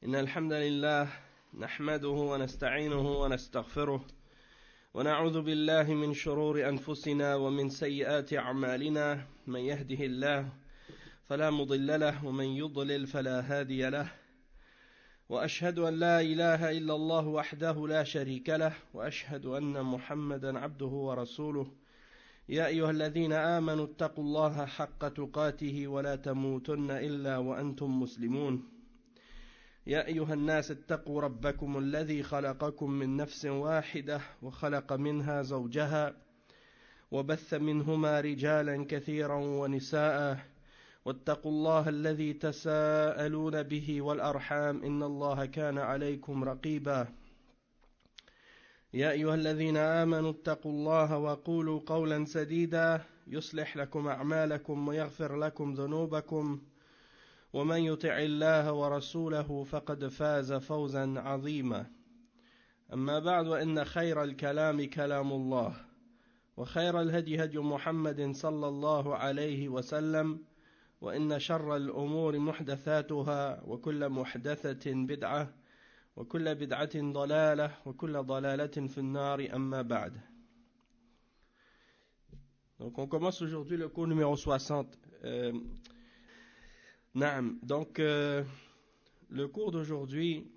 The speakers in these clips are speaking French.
إن الحمد لله نحمده ونستعينه ونستغفره ونعوذ بالله من شرور أنفسنا ومن سيئات أعمالنا من يهده الله فلا مضل له ومن يضلل فلا هادي له وأشهد أن لا إله إلا الله وحده لا شريك له وأشهد أن محمدا عبده ورسوله يا أيها الذين آمنوا اتقوا الله حق تقاته ولا تموتن إلا وأنتم مسلمون يا أيها الناس اتقوا ربكم الذي خلقكم من نفس واحدة وخلق منها زوجها وبث منهما رجالا كثيرا ونساء واتقوا الله الذي تساءلون به والأرحام إن الله كان عليكم رقيبا يا أيها الذين آمنوا اتقوا الله وقولوا قولا سديدا يصلح لكم أعمالكم ويغفر لكم ذنوبكم ومن يطع الله ورسوله فقد فاز فوزا عظيما أما بعد وإن خير الكلام كلام الله وخير الهدي هدي محمد صلى الله عليه وسلم وإن شر الأمور محدثاتها وكل محدثة بدعة وكل بدعة ضلالة وكل ضلالة في النار أما بعد. Donc on commence aujourd'hui le cours numéro 60. Donc le cours d'aujourd'hui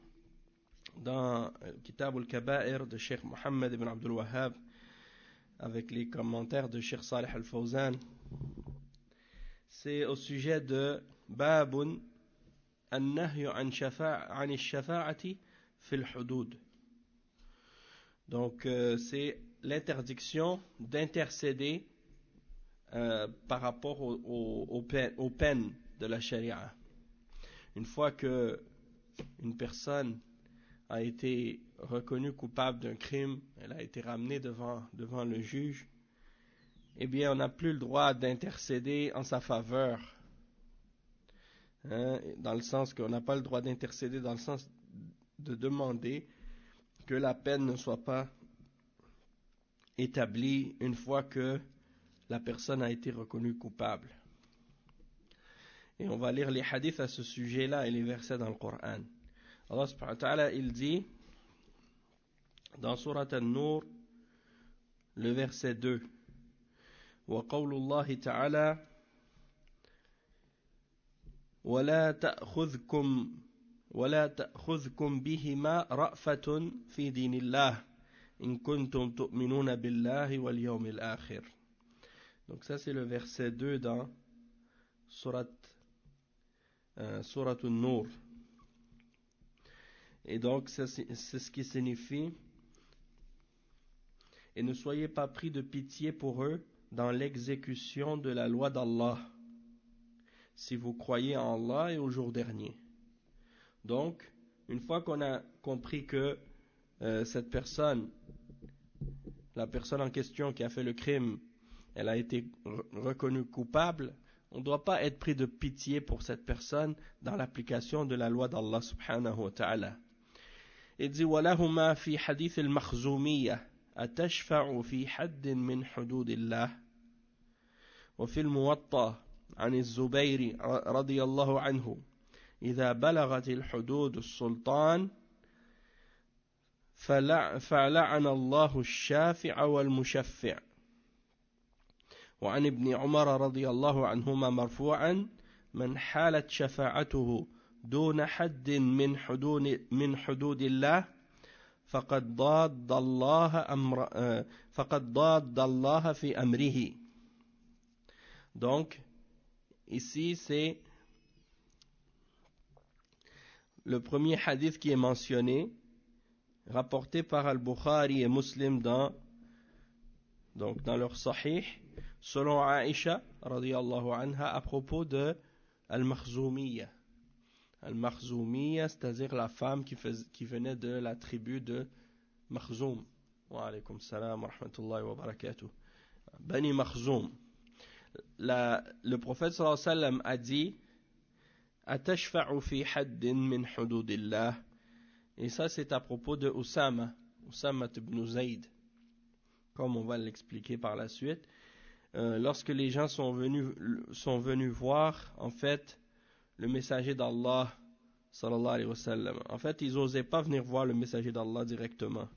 dans Kitab al-Kaba'ir de Cheikh Mohammed ibn Abdul Wahhab avec les commentaires de Cheikh Salih al-Fawzan, c'est au sujet de Babun an-nahyu an ash-shafa'ati fi al-hudud. Donc c'est l'interdiction d'intercéder par rapport aux peines de la charia. Une fois que une personne a été reconnue coupable d'un crime, elle a été ramenée devant le juge, eh bien on n'a plus le droit d'intercéder en sa faveur, dans le sens qu'on n'a pas le droit d'intercéder dans le sens de demander que la peine ne soit pas établie une fois que la personne a été reconnue coupable. Et on va lire les hadiths à ce sujet-là et les versets dans le Coran. Allah subhanahu wa ta'ala, il dit dans Surat An-Nur, le verset 2, وَقَوْلُ اللَّهِ تَعَالَى وَلَا تَأْخُذْكُمْ بِهِمَا رَأْفَةٌ فِي دِينِ اللَّهِ إِن كُنتُمْ تُؤْمِنُونَ بِاللَّهِ وَالْيَوْمِ الْآخِرِ. Donc ça c'est le verset 2 dans Surat An-Nur. Et donc c'est ce qui signifie: et ne soyez pas pris de pitié pour eux dans l'exécution de la loi d'Allah, si vous croyez en Allah et au jour dernier. Donc une fois qu'on a compris que cette personne, la personne en question qui a fait le crime, elle a été reconnue coupable, on ne doit pas être pris de pitié pour cette personne dans l'application de la loi d'Allah subhanahu wa ta'ala. Il dit وَلَهُمَا فِي حَدِيثِ الْمَخْزُومِيَّةِ أَتَشْفَعُ فِي حَدٍّ مِّنْ حُدُودِ اللَّهِ وفي الموطأ عن الزبير رضي الله عنه إذا بلغت الحدود السلطان فلعن الله الشافع والمشفع. وعن ابن عمر رضي الله عنهما مرفوعا من حالت شفاعته دون حد من حدود الله فقد ضاد الله في أمره. Donc ici c'est le premier hadith qui est mentionné, rapporté par Al-Bukhari et Muslim dans leur Sahih, selon Aïcha radiyallahu anha, à propos de Al-Makhzoumiyya. Al-Makhzoumiyya, c'est-à-dire la femme qui venait de la tribu de Makhzoum. Wa alaykum salam wa rahmatullahi wa barakatuh. Bani Makhzoum. Le prophète sallallahu alayhi wa sallam a dit Atashfa'u fi haddin min hududillah. Et ça c'est à propos de Usama ibn Zayd, comme on va l'expliquer par la suite. Lorsque les gens sont venus voir en fait le messager d'Allah sallallahu alayhi wa sallam. En fait, ils n'osaient pas venir voir le messager d'Allah directement.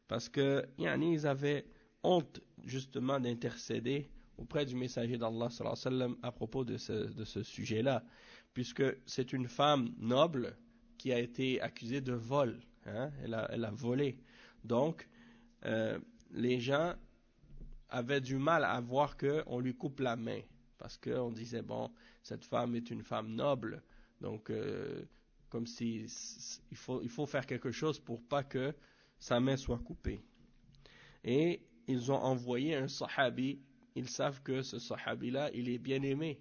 Parce que, ils avaient honte, justement, d'intercéder auprès du messager d'Allah, sallallahu alayhi wa sallam, à propos de ce sujet-là. Puisque c'est une femme noble qui a été accusée de vol. Elle a volé. Donc, les gens avaient du mal à voir qu'on lui coupe la main. Parce qu'on disait, bon, cette femme est une femme noble. Donc, comme si il faut faire quelque chose pour pas que sa main soit coupée. Et ils ont envoyé un sahabi. Ils savent que ce sahabi-là, il est bien aimé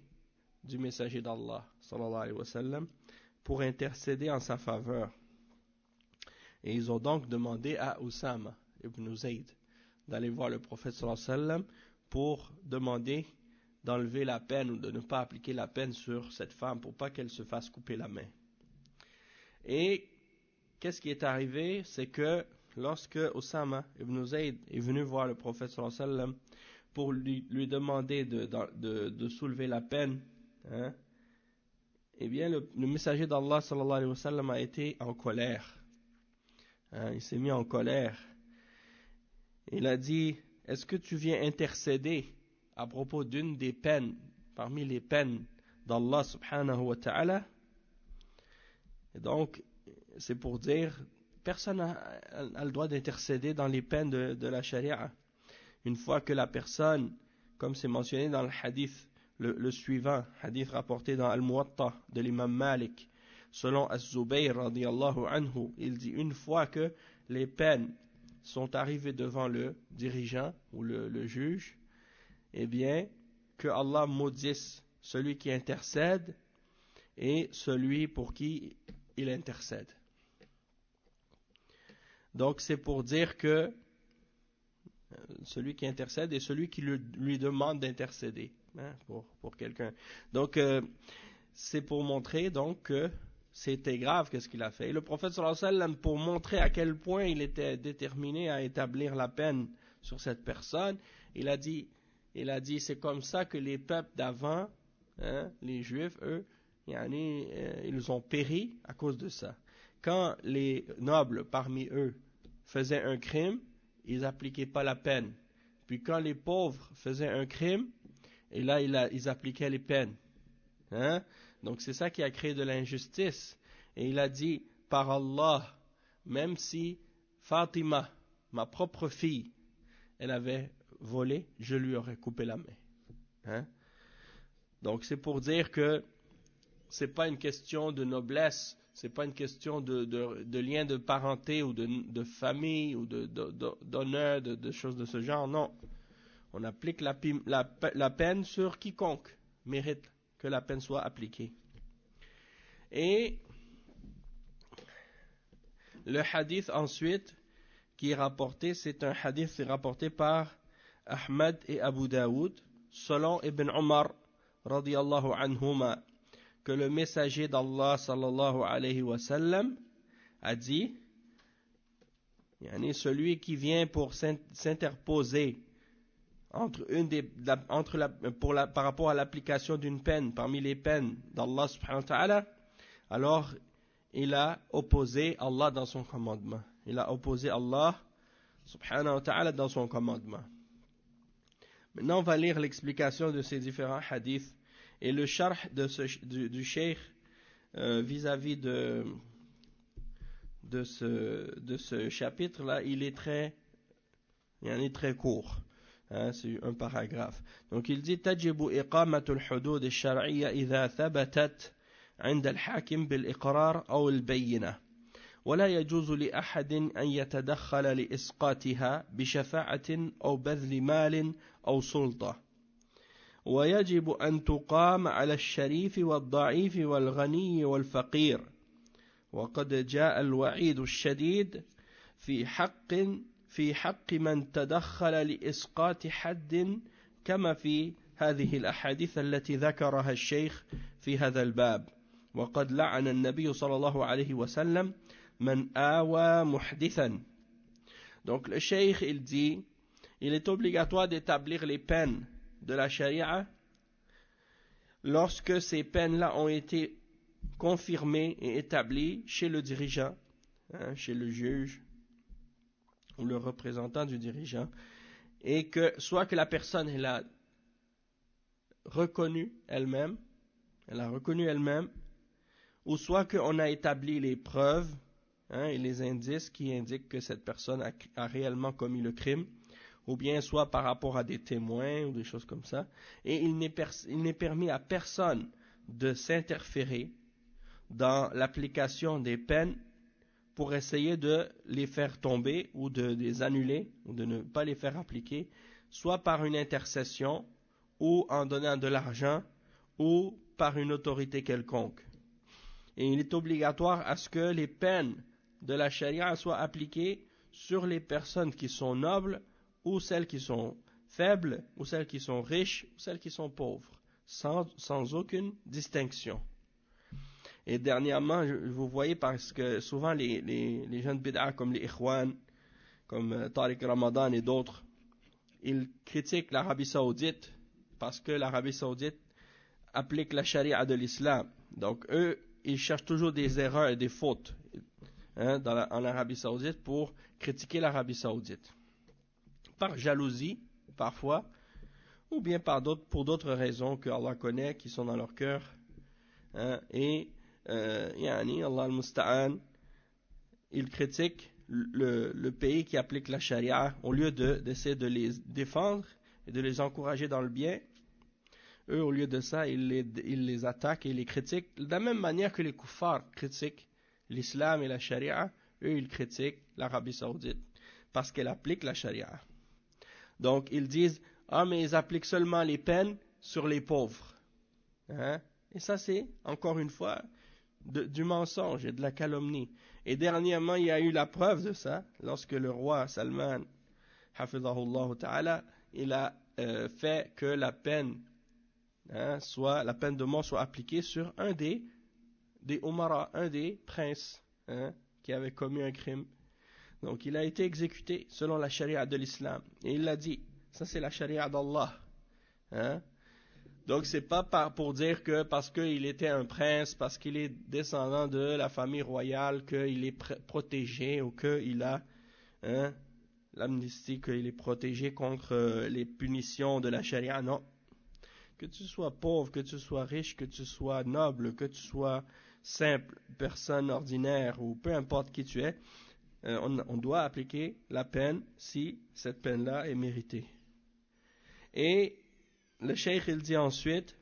du messager d'Allah, sallallahu alayhi wa sallam, pour intercéder en sa faveur. Et ils ont donc demandé à Usama ibn Zayd d'aller voir le prophète sallallahu alayhi wa sallam pour demander d'enlever la peine ou de ne pas appliquer la peine sur cette femme pour pas qu'elle se fasse couper la main. Et qu'est-ce qui est arrivé? C'est que lorsque Usama ibn Zayd est venu voir le prophète sallallahu alayhi wa sallam pour lui demander de soulever la peine, eh bien le messager d'Allah sallallahu alayhi wa sallam a été en colère. Il s'est mis en colère. Il a dit, est-ce que tu viens intercéder à propos d'une des peines, parmi les peines d'Allah subhanahu wa ta'ala? Et donc, c'est pour dire, personne n'a le droit d'intercéder dans les peines de la charia. Une fois que la personne, comme c'est mentionné dans le hadith, le suivant, hadith rapporté dans Al-Muwatta de l'imam Malik, selon Az-Zubayr radiyallahu anhu, il dit, une fois que les peines sont arrivées devant le dirigeant ou le juge, eh bien, que Allah maudisse celui qui intercède et celui pour qui il intercède. Donc, c'est pour dire que celui qui intercède et celui qui lui demande d'intercéder pour quelqu'un. Donc, c'est pour montrer donc que c'était grave qu'est-ce qu'il a fait. Et le prophète sallallahu alayhi wa sallam, pour montrer à quel point il était déterminé à établir la peine sur cette personne, il a dit c'est comme ça que les peuples d'avant, les juifs, eux, ils ont péri à cause de ça. Quand les nobles parmi eux faisaient un crime, ils n'appliquaient pas la peine. Puis quand les pauvres faisaient un crime, et là ils appliquaient les peines. Donc c'est ça qui a créé de l'injustice. Et il a dit, par Allah, même si Fatima, ma propre fille, elle avait volé, je lui aurais coupé la main. Donc c'est pour dire que c'est pas une question de noblesse, c'est pas une question de lien de parenté ou de famille ou d'honneur, de choses de ce genre, non. On applique la peine sur quiconque mérite que la peine soit appliquée. Et le hadith ensuite qui est rapporté, c'est un hadith qui est rapporté par Ahmad et Abu Daoud, selon Ibn Omar radiyallahu anhuma, que le messager d'Allah sallallahu alayhi wa sallam a dit, celui qui vient pour s'interposer par rapport à l'application d'une peine parmi les peines d'Allah subhanahu wa ta'ala, alors il a opposé Allah dans son commandement. Il a opposé Allah subhanahu wa ta'ala dans son commandement. Maintenant on va lire l'explication de ces différents hadiths et le sharh du cheikh vis-à-vis de ce chapitre là, il est très court. C'est un paragraphe. Donc il dit تجب إقامة الحدود الشرعية إذا ثبتت عند الحاكم بالإقرار أو البينة ولا يجوز لأحد أن يتدخل لإسقاطها بشفاعة أو بذل مال أو سلطة ويجب أن تقام على الشريف والضعيف والغني والفقير وقد جاء الوعيد الشديد في حق من تدخل لإسقاط حد كما في هذه الأحاديث التي ذكرها الشيخ في هذا الباب وقد لعن النبي صلى الله عليه وسلم من آوى محدثا. Donc le cheikh il dit, il est obligatoire d'établir les peines de la charia lorsque ces peines-là ont été confirmée et établie chez le dirigeant, chez le juge ou le représentant du dirigeant, et que soit que la personne elle a reconnu elle-même, ou soit qu'on a établi les preuves et les indices qui indiquent que cette personne a réellement commis le crime, ou bien soit par rapport à des témoins ou des choses comme ça, et il n'est permis à personne de s'interférer dans l'application des peines pour essayer de les faire tomber ou de les annuler ou de ne pas les faire appliquer, soit par une intercession ou en donnant de l'argent ou par une autorité quelconque. Et il est obligatoire à ce que les peines de la charia soient appliquées sur les personnes qui sont nobles ou celles qui sont faibles ou celles qui sont riches ou celles qui sont pauvres, sans aucune distinction. Et dernièrement, vous voyez, parce que souvent les jeunes bid'a comme les Ikhwan, comme Tariq Ramadan et d'autres, ils critiquent l'Arabie Saoudite parce que l'Arabie Saoudite applique la charia de l'islam. Donc eux, ils cherchent toujours des erreurs et des fautes en Arabie Saoudite pour critiquer l'Arabie Saoudite. Par jalousie, parfois, ou bien pour d'autres raisons que Allah connaît, qui sont dans leur cœur. Allah al-Musta'an, ils critiquent le pays qui applique la charia au lieu d'essayer de les défendre et de les encourager dans le bien. Eux, au lieu de ça, ils les attaquent et les critiquent. De la même manière que les kuffars critiquent l'islam et la charia, eux, ils critiquent l'Arabie Saoudite parce qu'elle applique la charia. Donc, ils disent, mais ils appliquent seulement les peines sur les pauvres. Et ça, c'est, encore une fois, du mensonge et de la calomnie. Et dernièrement, il y a eu la preuve de ça, lorsque le roi Salman, hafidhahullah ta'ala, il a fait que la peine de mort soit appliquée sur un des Umara, un des princes qui avait commis un crime. Donc il a été exécuté selon la charia de l'islam. Et il l'a dit, ça c'est la charia d'Allah. Donc c'est pas pour dire que parce qu'il était un prince, parce qu'il est descendant de la famille royale, qu'il est protégé ou qu'il a l'amnistie, qu'il est protégé contre les punitions de la charia. Non. Que tu sois pauvre, que tu sois riche, que tu sois noble, que tu sois simple, personne ordinaire ou peu importe qui tu es, on doit appliquer la peine si cette peine-là est méritée. Et le cheikh il dit ensuite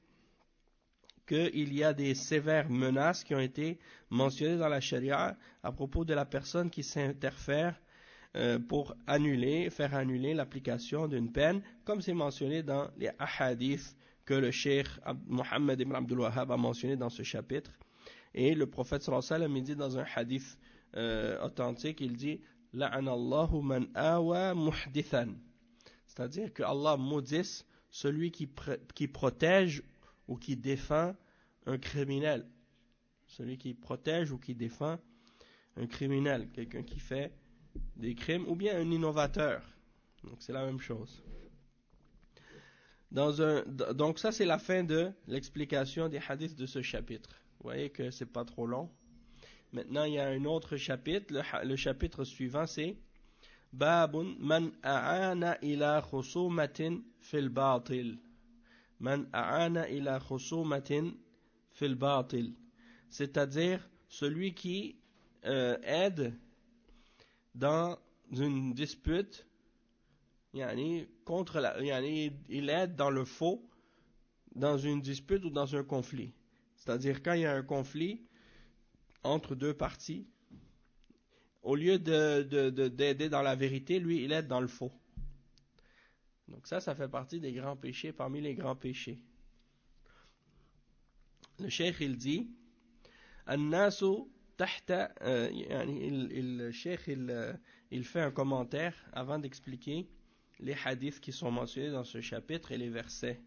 qu'il y a des sévères menaces qui ont été mentionnées dans la charia à propos de la personne qui s'interfère pour faire annuler l'application d'une peine, comme c'est mentionné dans les ahadiths que le cheikh Mohammed ibn Abdul Wahhab a mentionné dans ce chapitre. Et le prophète sallallahu alayhi wa sallam dit dans un hadith authentique, il dit « La'anallahu man awa muhdithan » c'est-à-dire que Allah maudisse celui qui protège ou qui défend un criminel. Celui qui protège ou qui défend un criminel, quelqu'un qui fait des crimes, ou bien un innovateur. Donc c'est la même chose. Donc ça c'est la fin de l'explication des hadiths de ce chapitre. Vous voyez que c'est pas trop long. Maintenant il y a un autre chapitre. Le chapitre suivant c'est Babun man a'ana ila khusumatin fil batil. Man a'ana ila khusumatin fil batil. C'est-à-dire celui qui aide dans une dispute, il aide dans le faux, dans une dispute ou dans un conflit. C'est-à-dire quand il y a un conflit entre deux parties, au lieu d'aider dans la vérité, lui, il aide dans le faux. Donc ça fait partie des grands péchés, parmi les grands péchés. Le cheikh, il dit, An-nasu tahta, le cheikh, il fait un commentaire avant d'expliquer les hadiths qui sont mentionnés dans ce chapitre et les versets.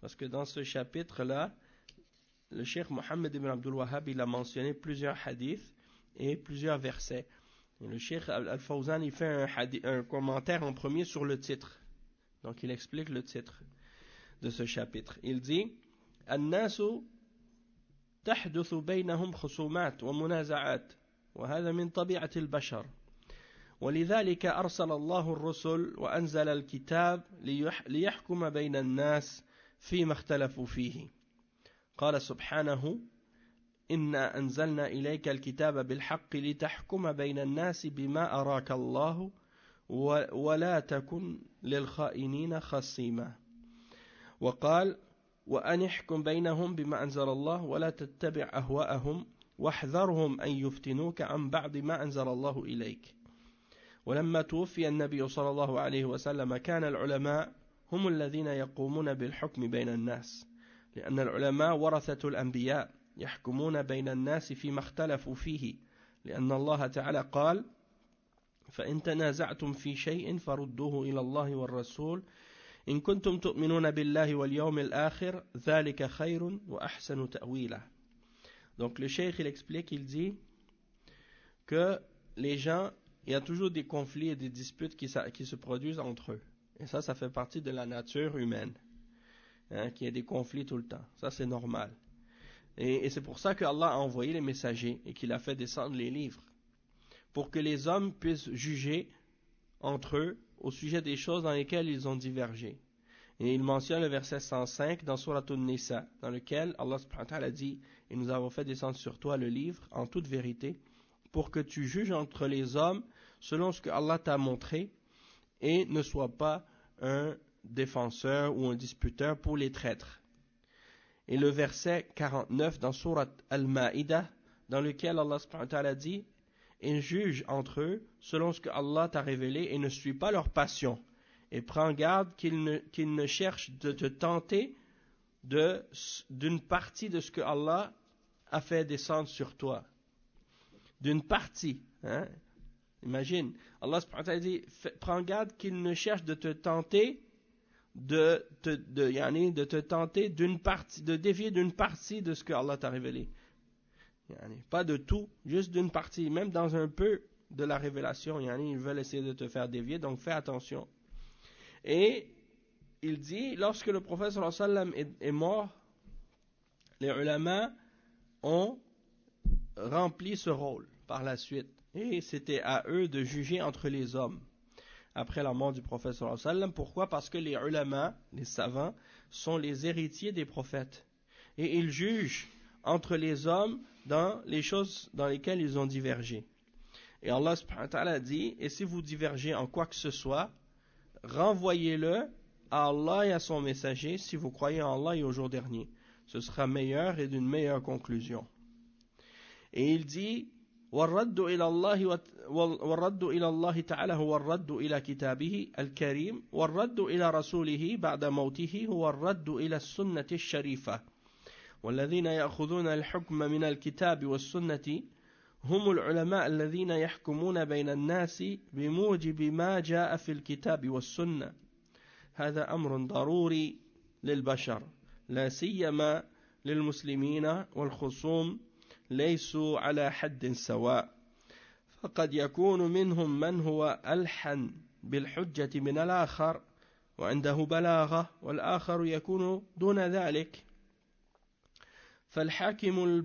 Parce que dans ce chapitre-là, le cheikh Mohammed ibn Abdul Wahhab, il a mentionné plusieurs hadiths et plusieurs versets. Et le cheikh Al-Fawzan, il fait un commentaire en premier sur le titre. Donc il explique le titre de ce chapitre. Il dit An-nasu تحدث بينهم خصومات ومنازعات وهذا من طبيعة البشر ولذلك أرسل الله الرسل وأنزل الكتاب ليحكم بين الناس فيما اختلفوا فيه قال سبحانه إنا أنزلنا إليك الكتاب بالحق لتحكم بين الناس بما أراك الله ولا تكن للخائنين خصيما وقال وأن احكم بينهم بما أنزل الله ولا تتبع أهواءهم واحذرهم أن يفتنوك عن بعض ما أنزل الله إليك ولما توفي النبي صلى الله عليه وسلم كان العلماء هم الذين يقومون بالحكم بين الناس لأن العلماء ورثة الأنبياء يحكمون بين الناس فيما اختلفوا فيه لأن الله تعالى قال فإن تنازعتم في شيء فردوه إلى الله والرسول إن كنتم تؤمنون بالله واليوم الآخر ذلك خير وأحسن تأويلا. Donc le cheikh il explique, il dit que les gens, il y a toujours des conflits et des disputes qui se produisent entre eux. Et ça fait partie de la nature humaine. Hein, qu'il y ait des conflits tout le temps. Ça c'est normal. Et c'est pour ça que Allah a envoyé les messagers et qu'il a fait descendre les livres. Pour que les hommes puissent juger entre eux au sujet des choses dans lesquelles ils ont divergé. Et il mentionne le verset 105 dans Surat An-Nisa, dans lequel Allah subhanahu wa ta'ala dit « Et nous avons fait descendre sur toi le livre en toute vérité, pour que tu juges entre les hommes selon ce que Allah t'a montré, et ne sois pas un défenseur ou un disputeur pour les traîtres. » Et le verset 49 dans Surat Al-Ma'idah, dans lequel Allah subhanahu wa ta'ala dit « Et juge entre eux selon ce que Allah t'a révélé et ne suis pas leur passion. Et prends garde qu'ils ne cherchent de te tenter d'une partie de ce que Allah a fait descendre sur toi. » D'une partie. Hein? Imagine, Allah subhanahu wa ta'ala dit « Prends garde qu'ils ne cherchent de te tenter de te tenter d'une partie, de dévier d'une partie de ce que Allah t'a révélé. Pas de tout, juste d'une partie, même dans un peu de la révélation, ils veulent essayer de te faire dévier, donc fais attention. Et il dit, lorsque le prophète sallallahu alayhi wa sallam est mort, les ulama ont rempli ce rôle par la suite. Et c'était à eux de juger entre les hommes après la mort du prophète sallallahu alayhi wa sallam. Pourquoi? Parce que les ulama, les savants, sont les héritiers des prophètes. Et ils jugent entre les hommes dans les choses dans lesquelles ils ont divergé. Et Allah subhanahu wa ta'ala dit, et si vous divergez en quoi que ce soit, renvoyez-le à Allah et à son messager si vous croyez en Allah et au jour dernier. Ce sera meilleur et d'une meilleure conclusion. Et il dit, والرد إلى الله تعالى هو الرد إلى كتابه الكريم والرد إلى رسوله بعد موته هو الرد إلى السنة الشريفة والذين يأخذون الحكم من الكتاب والسنة هم العلماء الذين يحكمون بين الناس بموجب ما جاء في الكتاب والسنة هذا أمر ضروري للبشر لا سيما للمسلمين والخصوم ليسوا على حد سواء فقد يكون منهم من هو ألحن بالحجة من الآخر وعنده بلاغة والآخر يكون دون ذلك فالحاكم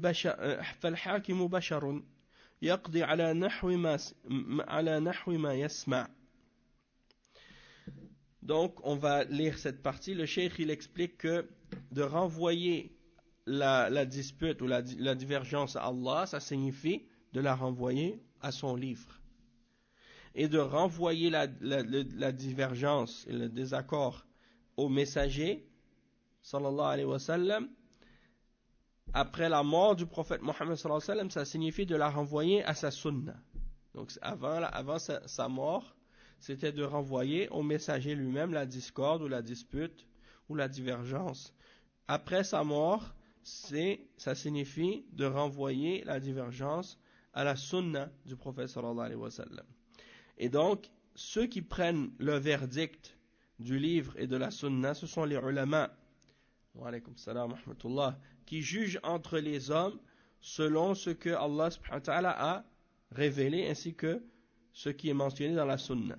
بشر يقضي على نحو ما يسمع. Donc on va lire cette partie. Le cheikh il explique que de renvoyer la dispute ou la divergence à Allah, ça signifie de la renvoyer à son livre. Et de renvoyer la divergence et le désaccord au messager, sallallahu alayhi wa sallam, après la mort du prophète Mohammed sallallahu alayhi wa sallam, ça signifie de la renvoyer à sa sunna. Donc avant sa mort, c'était de renvoyer au messager lui-même la discorde ou la dispute ou la divergence. Après sa mort, ça signifie de renvoyer la divergence à la sunna du prophète sallallahu alayhi wa sallam. Et donc, ceux qui prennent le verdict du livre et de la sunna, ce sont les ulama, wa alaykum salam wa rahmatullah, qui jugent entre les hommes selon ce que Allah subhanahu wa ta'ala a révélé ainsi que ce qui est mentionné dans la sunna.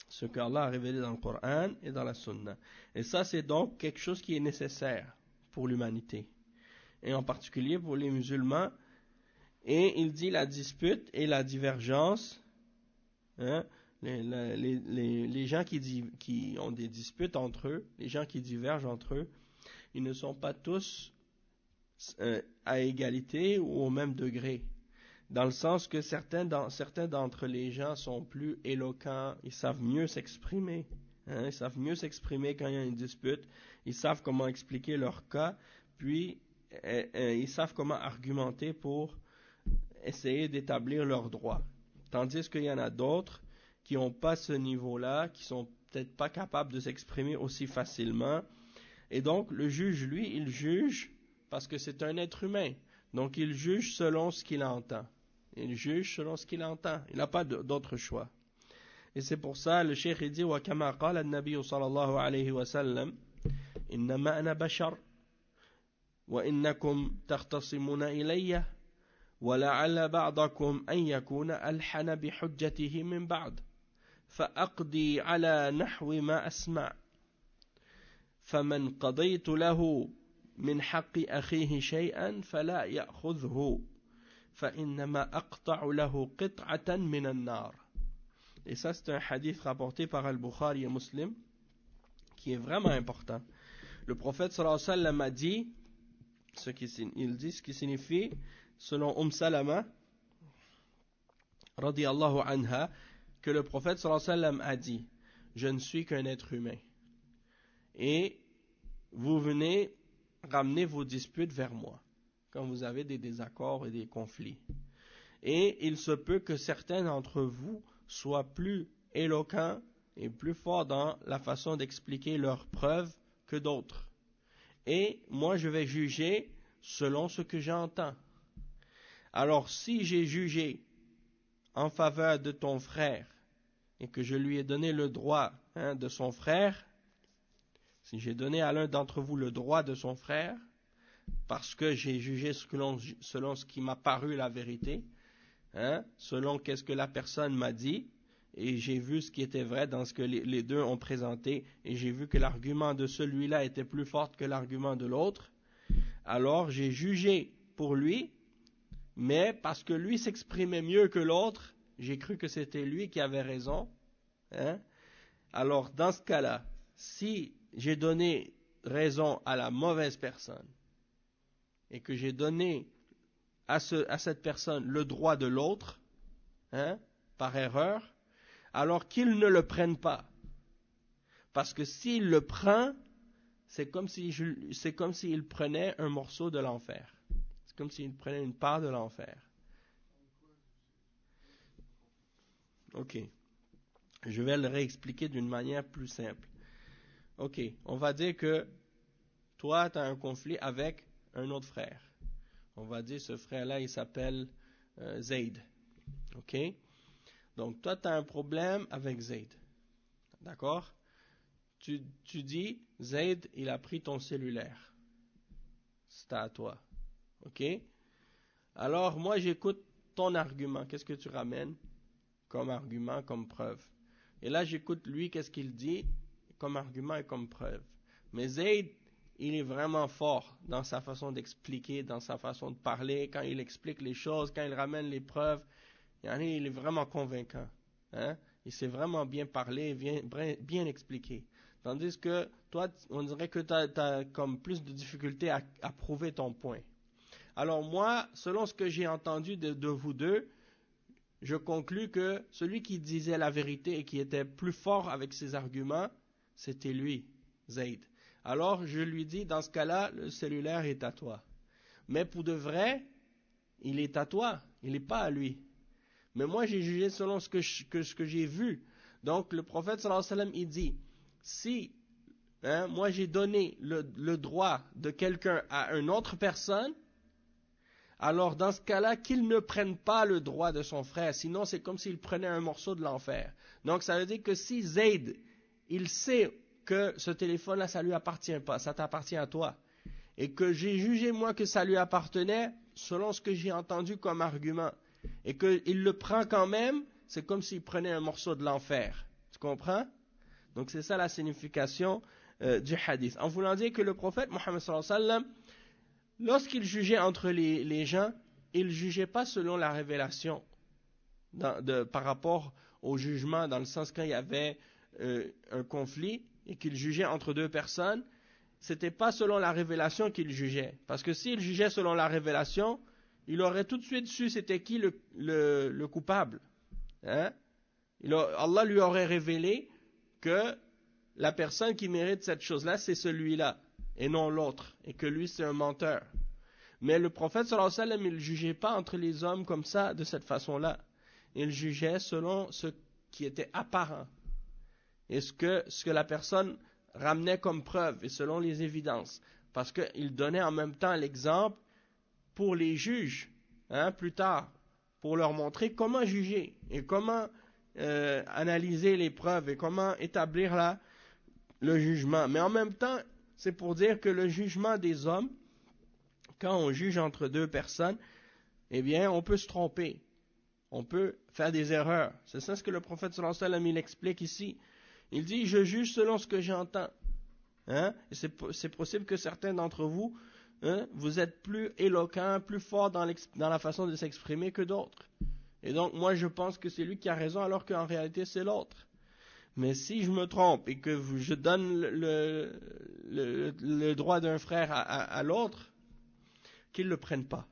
Ce que Allah a révélé dans le Coran et dans la sunna. Et ça, c'est donc quelque chose qui est nécessaire pour l'humanité. et en particulier pour les musulmans. Et il dit la dispute et la divergence, hein, les gens qui ont des disputes entre eux, les gens qui divergent entre eux, ils ne sont pas tous à égalité ou au même degré. Dans le sens que certains d'entre les gens sont plus éloquents, ils savent mieux s'exprimer. Hein, ils savent mieux s'exprimer quand il y a une dispute, ils savent comment expliquer leur cas, puis ils savent comment argumenter pour essayer d'établir leurs droits. Tandis qu'il y en a d'autres qui n'ont pas ce niveau-là, qui sont peut-être pas capables de s'exprimer aussi facilement. Et donc, le juge, lui, il juge parce que c'est un être humain. Donc, il juge selon ce qu'il entend. Il juge selon ce qu'il entend. Il n'a pas d'autre choix. Et c'est pour ça, le cheikh dit, وَكَمَا قَالَ النَّبِيُّ صَلَى اللَّهُ عَلَيْهِ وَسَلَّمَ إِنَّمَا أَنَا بَشَرٌ وَإِنَّكُمْ تَخْتَصِمُونَ إِلَيَّ وَلَعَلَّ بَعْضَكُمْ أَنْ يَكُونَ أَلْحَنَ بِحُجَّتِهِ مِنْ بَعْضٍ فَأَقْضِي عَلَى نَحْوِ مَا أَسْمَعُ فَمَنْ قَضَيْتُ لَهُ مِنْ حَقِّ أَخِيهِ شَيْئًا فَلَا يَأْخُذْهُ فَإِنَّمَا أَقْطَعُ لَهُ قِطْعَةً مِنَ النَّارِ. Et ça, c'est un hadith rapporté par Al-Bukhari et Muslim, qui est vraiment important. Le prophète sallallahu alayhi wa sallam a dit, il dit ce qui signifie, selon Salama, radiyallahu anha, que le prophète sallallahu alayhi wa sallam a dit, je ne suis qu'un être humain. Et vous venez ramener vos disputes vers moi, quand vous avez des désaccords et des conflits. Et il se peut que certains d'entre vous soient plus éloquents et plus forts dans la façon d'expliquer leurs preuves que d'autres. Et moi, je vais juger selon ce que j'entends. Alors, si j'ai jugé en faveur de ton frère et que je lui ai donné le droit de son frère, si j'ai donné à l'un d'entre vous le droit de son frère, parce que j'ai jugé selon ce qui m'a paru la vérité, selon qu'est-ce que la personne m'a dit, et j'ai vu ce qui était vrai dans ce que les deux ont présenté, et j'ai vu que l'argument de celui-là était plus fort que l'argument de l'autre, alors j'ai jugé pour lui, mais parce que lui s'exprimait mieux que l'autre, j'ai cru que c'était lui qui avait raison. Alors dans ce cas-là, si j'ai donné raison à la mauvaise personne, et que j'ai donné à cette personne le droit de l'autre, par erreur, alors qu'il ne le prenne pas. Parce que s'il le prend, c'est comme s'il prenait un morceau de l'enfer. C'est comme s'il prenait une part de l'enfer. Ok. Je vais le réexpliquer d'une manière plus simple. Ok. On va dire que toi, tu as un conflit avec un autre frère. On va dire ce frère-là, il s'appelle Zayd. Ok? Donc, toi, tu as un problème avec Zayd. D'accord? Tu dis, Zayd, il a pris ton cellulaire. C'est à toi. Ok? Alors, moi, j'écoute ton argument. Qu'est-ce que tu ramènes comme argument, comme preuve? Et là, j'écoute lui, qu'est-ce qu'il dit comme argument et comme preuve. Mais Zayd, il est vraiment fort dans sa façon d'expliquer, dans sa façon de parler, quand il explique les choses, quand il ramène les preuves. Il est vraiment convaincant. Il sait vraiment bien parler, bien expliquer. Tandis que toi, on dirait que tu as comme plus de difficulté à prouver ton point. Alors moi, selon ce que j'ai entendu de vous deux, je conclus que celui qui disait la vérité et qui était plus fort avec ses arguments, c'était lui, Zayd. Alors je lui dis, dans ce cas-là, le cellulaire est à toi. Mais pour de vrai, il est à toi, il n'est pas à lui. Mais moi, j'ai jugé selon ce que j'ai vu. Donc, le prophète, sallallahu alayhi wa sallam, il dit, si moi j'ai donné le droit de quelqu'un à une autre personne, alors dans ce cas-là, qu'il ne prenne pas le droit de son frère, sinon c'est comme s'il prenait un morceau de l'enfer. Donc, ça veut dire que si Zayd, il sait que ce téléphone-là, ça lui appartient pas, ça t'appartient à toi, et que j'ai jugé moi que ça lui appartenait, selon ce que j'ai entendu comme argument, et qu'il le prend quand même, c'est comme s'il prenait un morceau de l'enfer. Tu comprends? Donc c'est ça la signification du hadith. En voulant dire que le prophète Mohammed sallallahu alayhi wa sallam lorsqu'il jugeait entre les gens, il ne jugeait pas selon la révélation par rapport au jugement, dans le sens quand il y avait un conflit et qu'il jugeait entre deux personnes, c'était pas selon la révélation qu'il jugeait. Parce que s'il jugeait selon la révélation, il aurait tout de suite su c'était qui le coupable. Hein? Allah lui aurait révélé que la personne qui mérite cette chose-là, c'est celui-là, et non l'autre, et que lui c'est un menteur. Mais le prophète sallallahu alayhi wa sallam, il ne jugeait pas entre les hommes comme ça, de cette façon-là. Il jugeait selon ce qui était apparent, et ce que la personne ramenait comme preuve, et selon les évidences. Parce qu'il donnait en même temps l'exemple pour les juges, plus tard, pour leur montrer comment juger, et comment analyser les preuves, et comment établir le jugement. Mais en même temps, c'est pour dire que le jugement des hommes, quand on juge entre deux personnes, eh bien, on peut se tromper. On peut faire des erreurs. C'est ça ce que le prophète sallallahu alayhi wa sallam, il explique ici. Il dit, je juge selon ce que j'entends. Et c'est possible que certains d'entre vous, vous êtes plus éloquents, plus forts dans la façon de s'exprimer que d'autres. Et donc, moi, je pense que c'est lui qui a raison, alors qu'en réalité, c'est l'autre. Mais si je me trompe et que je donne le droit d'un frère à l'autre, qu'il ne le prenne pas.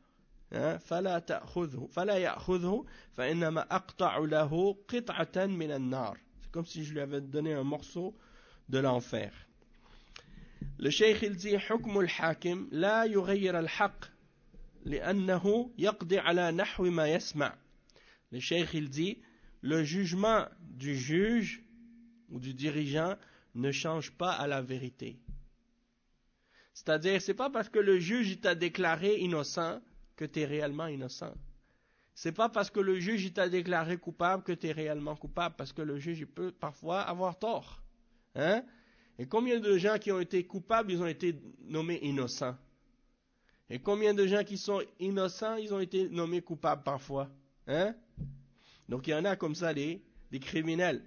فلا يأخذه فإنما أقطع له قطعة من النار. C'est comme si je lui avais donné un morceau de l'enfer. Le cheikh il dit حكم الحاكم لا يغير الحق لأنه يقضي على نحو ما يسمع. Le cheikh il dit le jugement du juge ou du dirigeant ne change pas à la vérité. C'est-à-dire, c'est pas parce que le juge t'a déclaré innocent que tu es réellement innocent. C'est pas parce que le juge t'a déclaré coupable que tu es réellement coupable, parce que le juge il peut parfois avoir tort. Et combien de gens qui ont été coupables, ils ont été nommés innocents? Et combien de gens qui sont innocents, ils ont été nommés coupables parfois? Donc il y en a comme ça des criminels.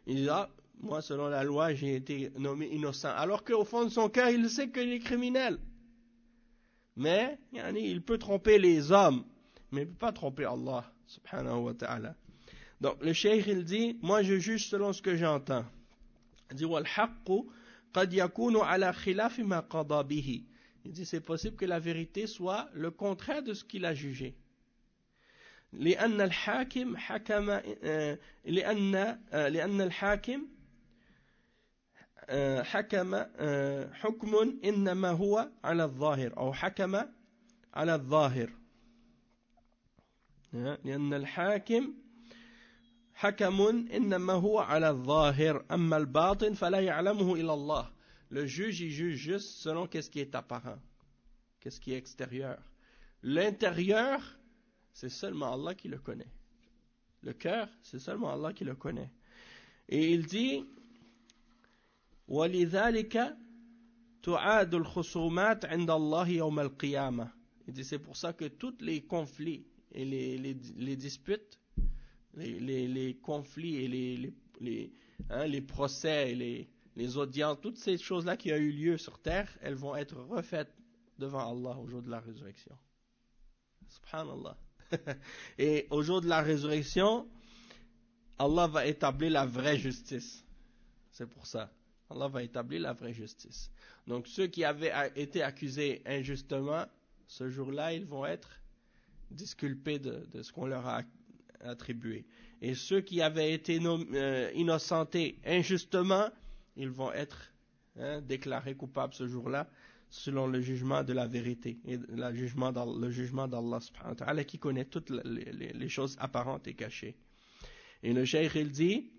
Ils disent, moi selon la loi, j'ai été nommé innocent. Alors qu'au fond de son cœur, il sait qu'il est criminel. Mais il peut tromper les hommes, mais il ne peut pas tromper Allah, subhanahu wa ta'ala. Donc le cheikh il dit, moi je juge selon ce que j'entends. Il dit, وَالْحَقُّ قَدْ يَكُونُ عَلَى خِلَافِ مَا قَضَى بِهِ. Il dit, c'est possible que la vérité soit le contraire de ce qu'il a jugé. لأن الحاكم حكم لأن الحاكم حكم حكم إنما هو على الظاهر أو حكم على الظاهر لأن الحاكم حكم إنما هو على الظاهر أما الباطن فلا يعلمه إلا الله. Le juge il juge juste selon qu'est-ce qui est apparent, qu'est-ce qui est extérieur. L'intérieur, c'est seulement Allah qui le connaît. Le cœur, c'est seulement Allah qui le connaît. Et il dit وَلِذَلِكَ تُعَادُ الْخُصُومَاتِ عِنْدَ اللَّهِ يَوْمَ الْقِيَامَةِ. Il dit c'est pour ça que tous les conflits et les disputes, les conflits et les procès et les audiences, toutes ces choses-là qui ont eu lieu sur terre, elles vont être refaites devant Allah au jour de la résurrection. Subhanallah. Et au jour de la résurrection, Allah va établir la vraie justice. C'est pour ça. Allah va établir la vraie justice. Donc ceux qui avaient été accusés injustement, ce jour-là, ils vont être disculpés de ce qu'on leur a attribué. Et ceux qui avaient été innocentés injustement, ils vont être déclarés coupables ce jour-là, selon le jugement de la vérité et le jugement d'Allah subhanahu wa ta'ala qui connaît toutes les choses apparentes et cachées. Et le cheikh il dit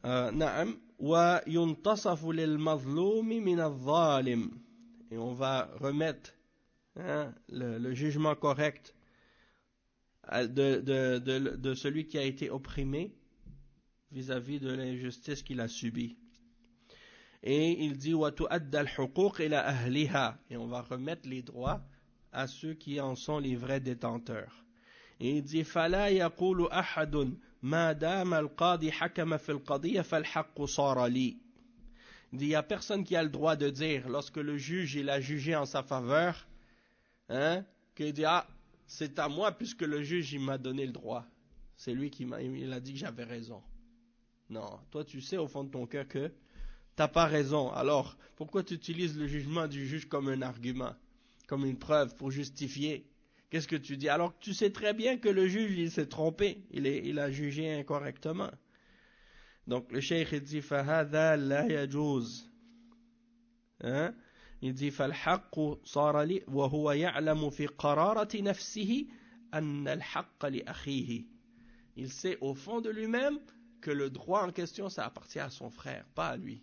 نعم وينتصف للمظلوم من الظالم. Et on va remettre le jugement correct de celui qui a été opprimé vis-à-vis de l'injustice qu'il a subie. Et il dit وَتُؤَدَّ الْحُقُوقِ إِلَى أَهْلِهَا. Et on va remettre les droits à ceux qui en sont les vrais détenteurs. Et il dit فَلَا يَقُولُ أَحَدٌ مَا دَامَ الْقَاضِي حَكَمَ فِي الْقَضِيَّةِ فَالْحَقُّ صَارَ لِي. Il dit, il n'y a personne qui a le droit de dire, lorsque le juge il a jugé en sa faveur, qu'il dit, ah, c'est à moi puisque le juge il m'a donné le droit. C'est lui qui il a dit que j'avais raison. Non, toi tu sais au fond de ton cœur que t'as pas raison. Alors, pourquoi tu utilises le jugement du juge comme un argument, comme une preuve pour justifier? Qu'est-ce que tu dis? Alors que tu sais très bien que le juge il s'est trompé, il a jugé incorrectement. Donc le cheikh il dit فهذا لا يجوز. Il dit فالحق صار لي وهو يعلم في قرارة نفسه أن الحق لأخيه. Il sait au fond de lui-même que le droit en question ça appartient à son frère, pas à lui.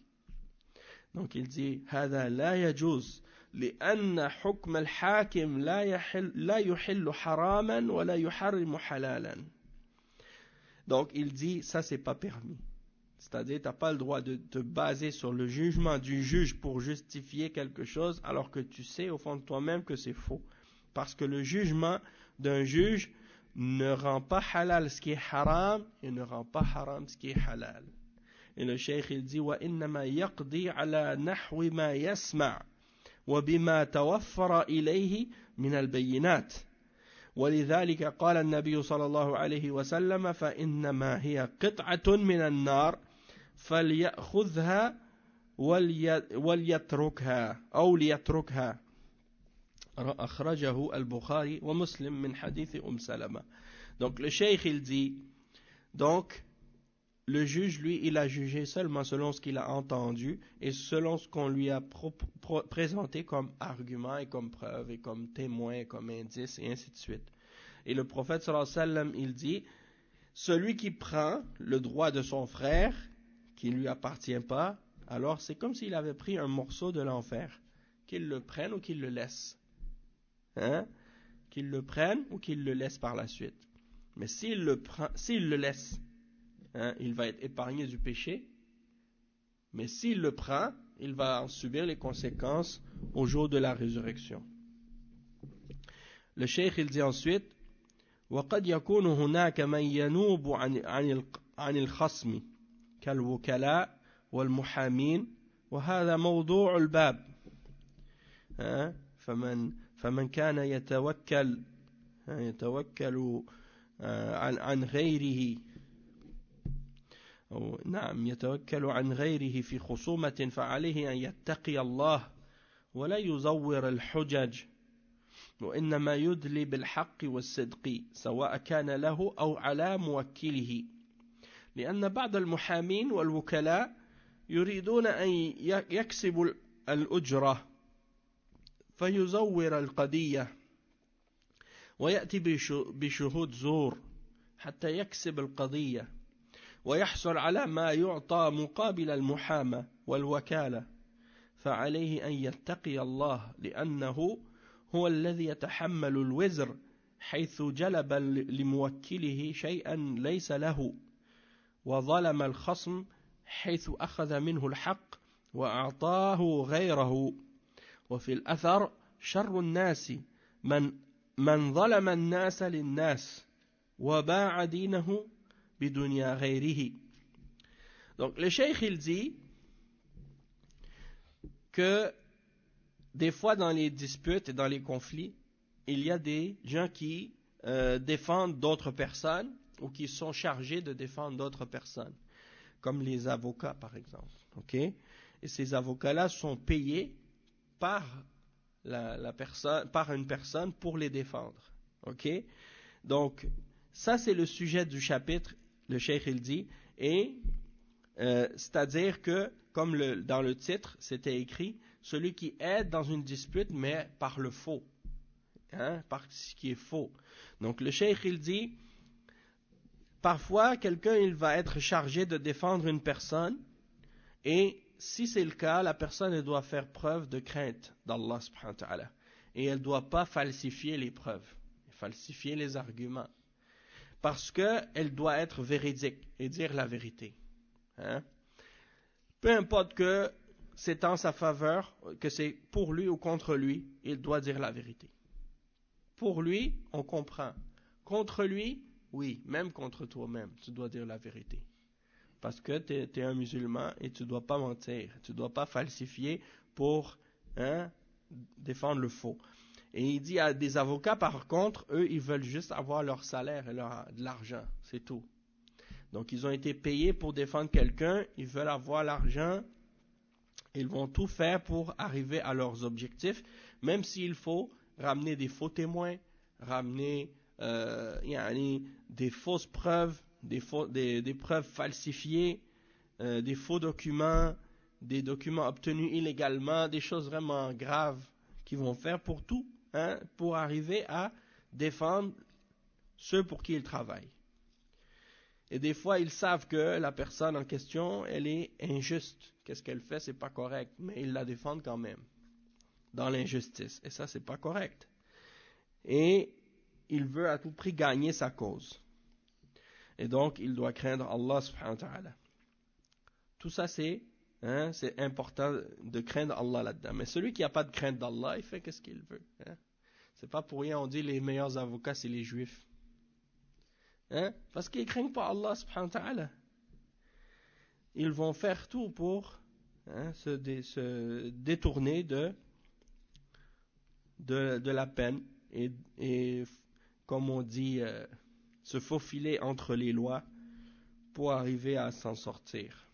Donc il dit هذا لا يجوز لأن حكم الحاكم لا يحل حراما ولا يحرم حلالا. Donc il dit ça c'est pas permis. C'est-à-dire, tu n'as pas le droit de te baser sur le jugement du juge pour justifier quelque chose, alors que tu sais au fond de toi-même que c'est faux. Parce que le jugement d'un juge ne rend pas halal ce qui est haram, et ne rend pas haram ce qui est halal. Et le cheikh il dit, وَإِنَّمَا يَقْضِي عَلَى نَحْوِ مَا يَسْمَعُ وَبِمَا تَوَفَّرَ إِلَيْهِ مِنَ الْبَيِّنَاتِ. ولذلك قال النبي صلى الله عليه وسلم فإنما هي قطعة من النار فليأخذها وليتركها أو ليتركها. أخرجه البخاري ومسلم من حديث سلمة. Donc le cheikh il dit, donc le juge lui il a jugé seulement selon ce qu'il a entendu et selon ce qu'on lui a présenté comme argument et comme preuve et comme témoin et comme indice et ainsi de suite. Et le prophète sallallahu alayhi wa sallam il dit, celui qui prend le droit de son frère qui ne lui appartient pas, alors c'est comme s'il avait pris un morceau de l'enfer, qu'il le prenne ou qu'il le laisse, qu'il le prenne ou qu'il le laisse par la suite. Mais s'il le laisse, il va être épargné du péché, mais s'il le prend, il va en subir les conséquences au jour de la résurrection. Le cheikh il dit ensuite, وقد يكون هناك من ينوب عن الخصم كالوكلاء والمحامين وهذا موضوع الباب. فمن كان يتوكل عن غيره يتوكل عن غيره في خصومة فعليه أن يتقي الله ولا يزور الحجج وإنما يدلي بالحق والصدق سواء كان له أو على موكله لأن بعض المحامين والوكلاء يريدون أن يكسبوا الأجرة فيزور القضية ويأتي بشهود زور حتى يكسب القضية ويحصل على ما يعطى مقابل المحاماة والوكالة فعليه أن يتقي الله لأنه هو الذي يتحمل الوزر حيث جلب لموكله شيئا ليس له وظلم الخصم حيث أخذ منه الحق وأعطاه غيره وفي الأثر شر الناس من ظلم الناس للناس وباع دينه بدنيا غيره. Donc le cheikh il dit que des fois dans les disputes et dans les conflits, il y a des gens qui défendent d'autres personnes ou qui sont chargés de défendre d'autres personnes, comme les avocats par exemple. Okay? Et ces avocats-là sont payés par par une personne pour les défendre. Okay? Donc, ça c'est le sujet du chapitre, le cheikh il dit, et c'est-à-dire que, comme dans le titre, c'était écrit, celui qui aide dans une dispute, mais par le faux, par ce qui est faux. Donc le cheikh il dit, parfois quelqu'un il va être chargé de défendre une personne, et si c'est le cas, la personne elle doit faire preuve de crainte d'Allah subhanahu wa ta'ala, et elle ne doit pas falsifier les preuves, falsifier les arguments, parce qu'elle doit être véridique et dire la vérité. Peu importe que c'est en sa faveur, que c'est pour lui ou contre lui, il doit dire la vérité. Pour lui, on comprend. Contre lui, oui, même contre toi-même, tu dois dire la vérité. parce que tu es un musulman et tu ne dois pas mentir, tu ne dois pas falsifier pour défendre le faux. Et il dit à des avocats, par contre, eux, ils veulent juste avoir leur salaire et de l'argent, c'est tout. Donc, ils ont été payés pour défendre quelqu'un, ils veulent avoir l'argent, ils vont tout faire pour arriver à leurs objectifs, même s'il faut ramener des faux témoins, ramener des fausses preuves, des preuves falsifiées, des faux documents, des documents obtenus illégalement, des choses vraiment graves qu'ils vont faire pour tout, pour arriver à défendre ceux pour qui ils travaillent. Et des fois, ils savent que la personne en question, elle est injuste. Qu'est-ce qu'elle fait, c'est pas correct, mais ils la défendent quand même dans l'injustice. Et ça, c'est pas correct. Et il veut à tout prix gagner sa cause. Et donc, il doit craindre Allah subhanahu wa ta'ala. Tout ça, c'est important de craindre Allah là-dedans. Mais celui qui n'a pas de crainte d'Allah, il fait qu'est-ce qu'il veut. C'est pas pour rien, on dit les meilleurs avocats, c'est les juifs. Parce qu'ils ne craignent pas Allah subhanahu wa ta'ala. Ils vont faire tout pour se détourner de la peine et comme on dit, se faufiler entre les lois pour arriver à s'en sortir.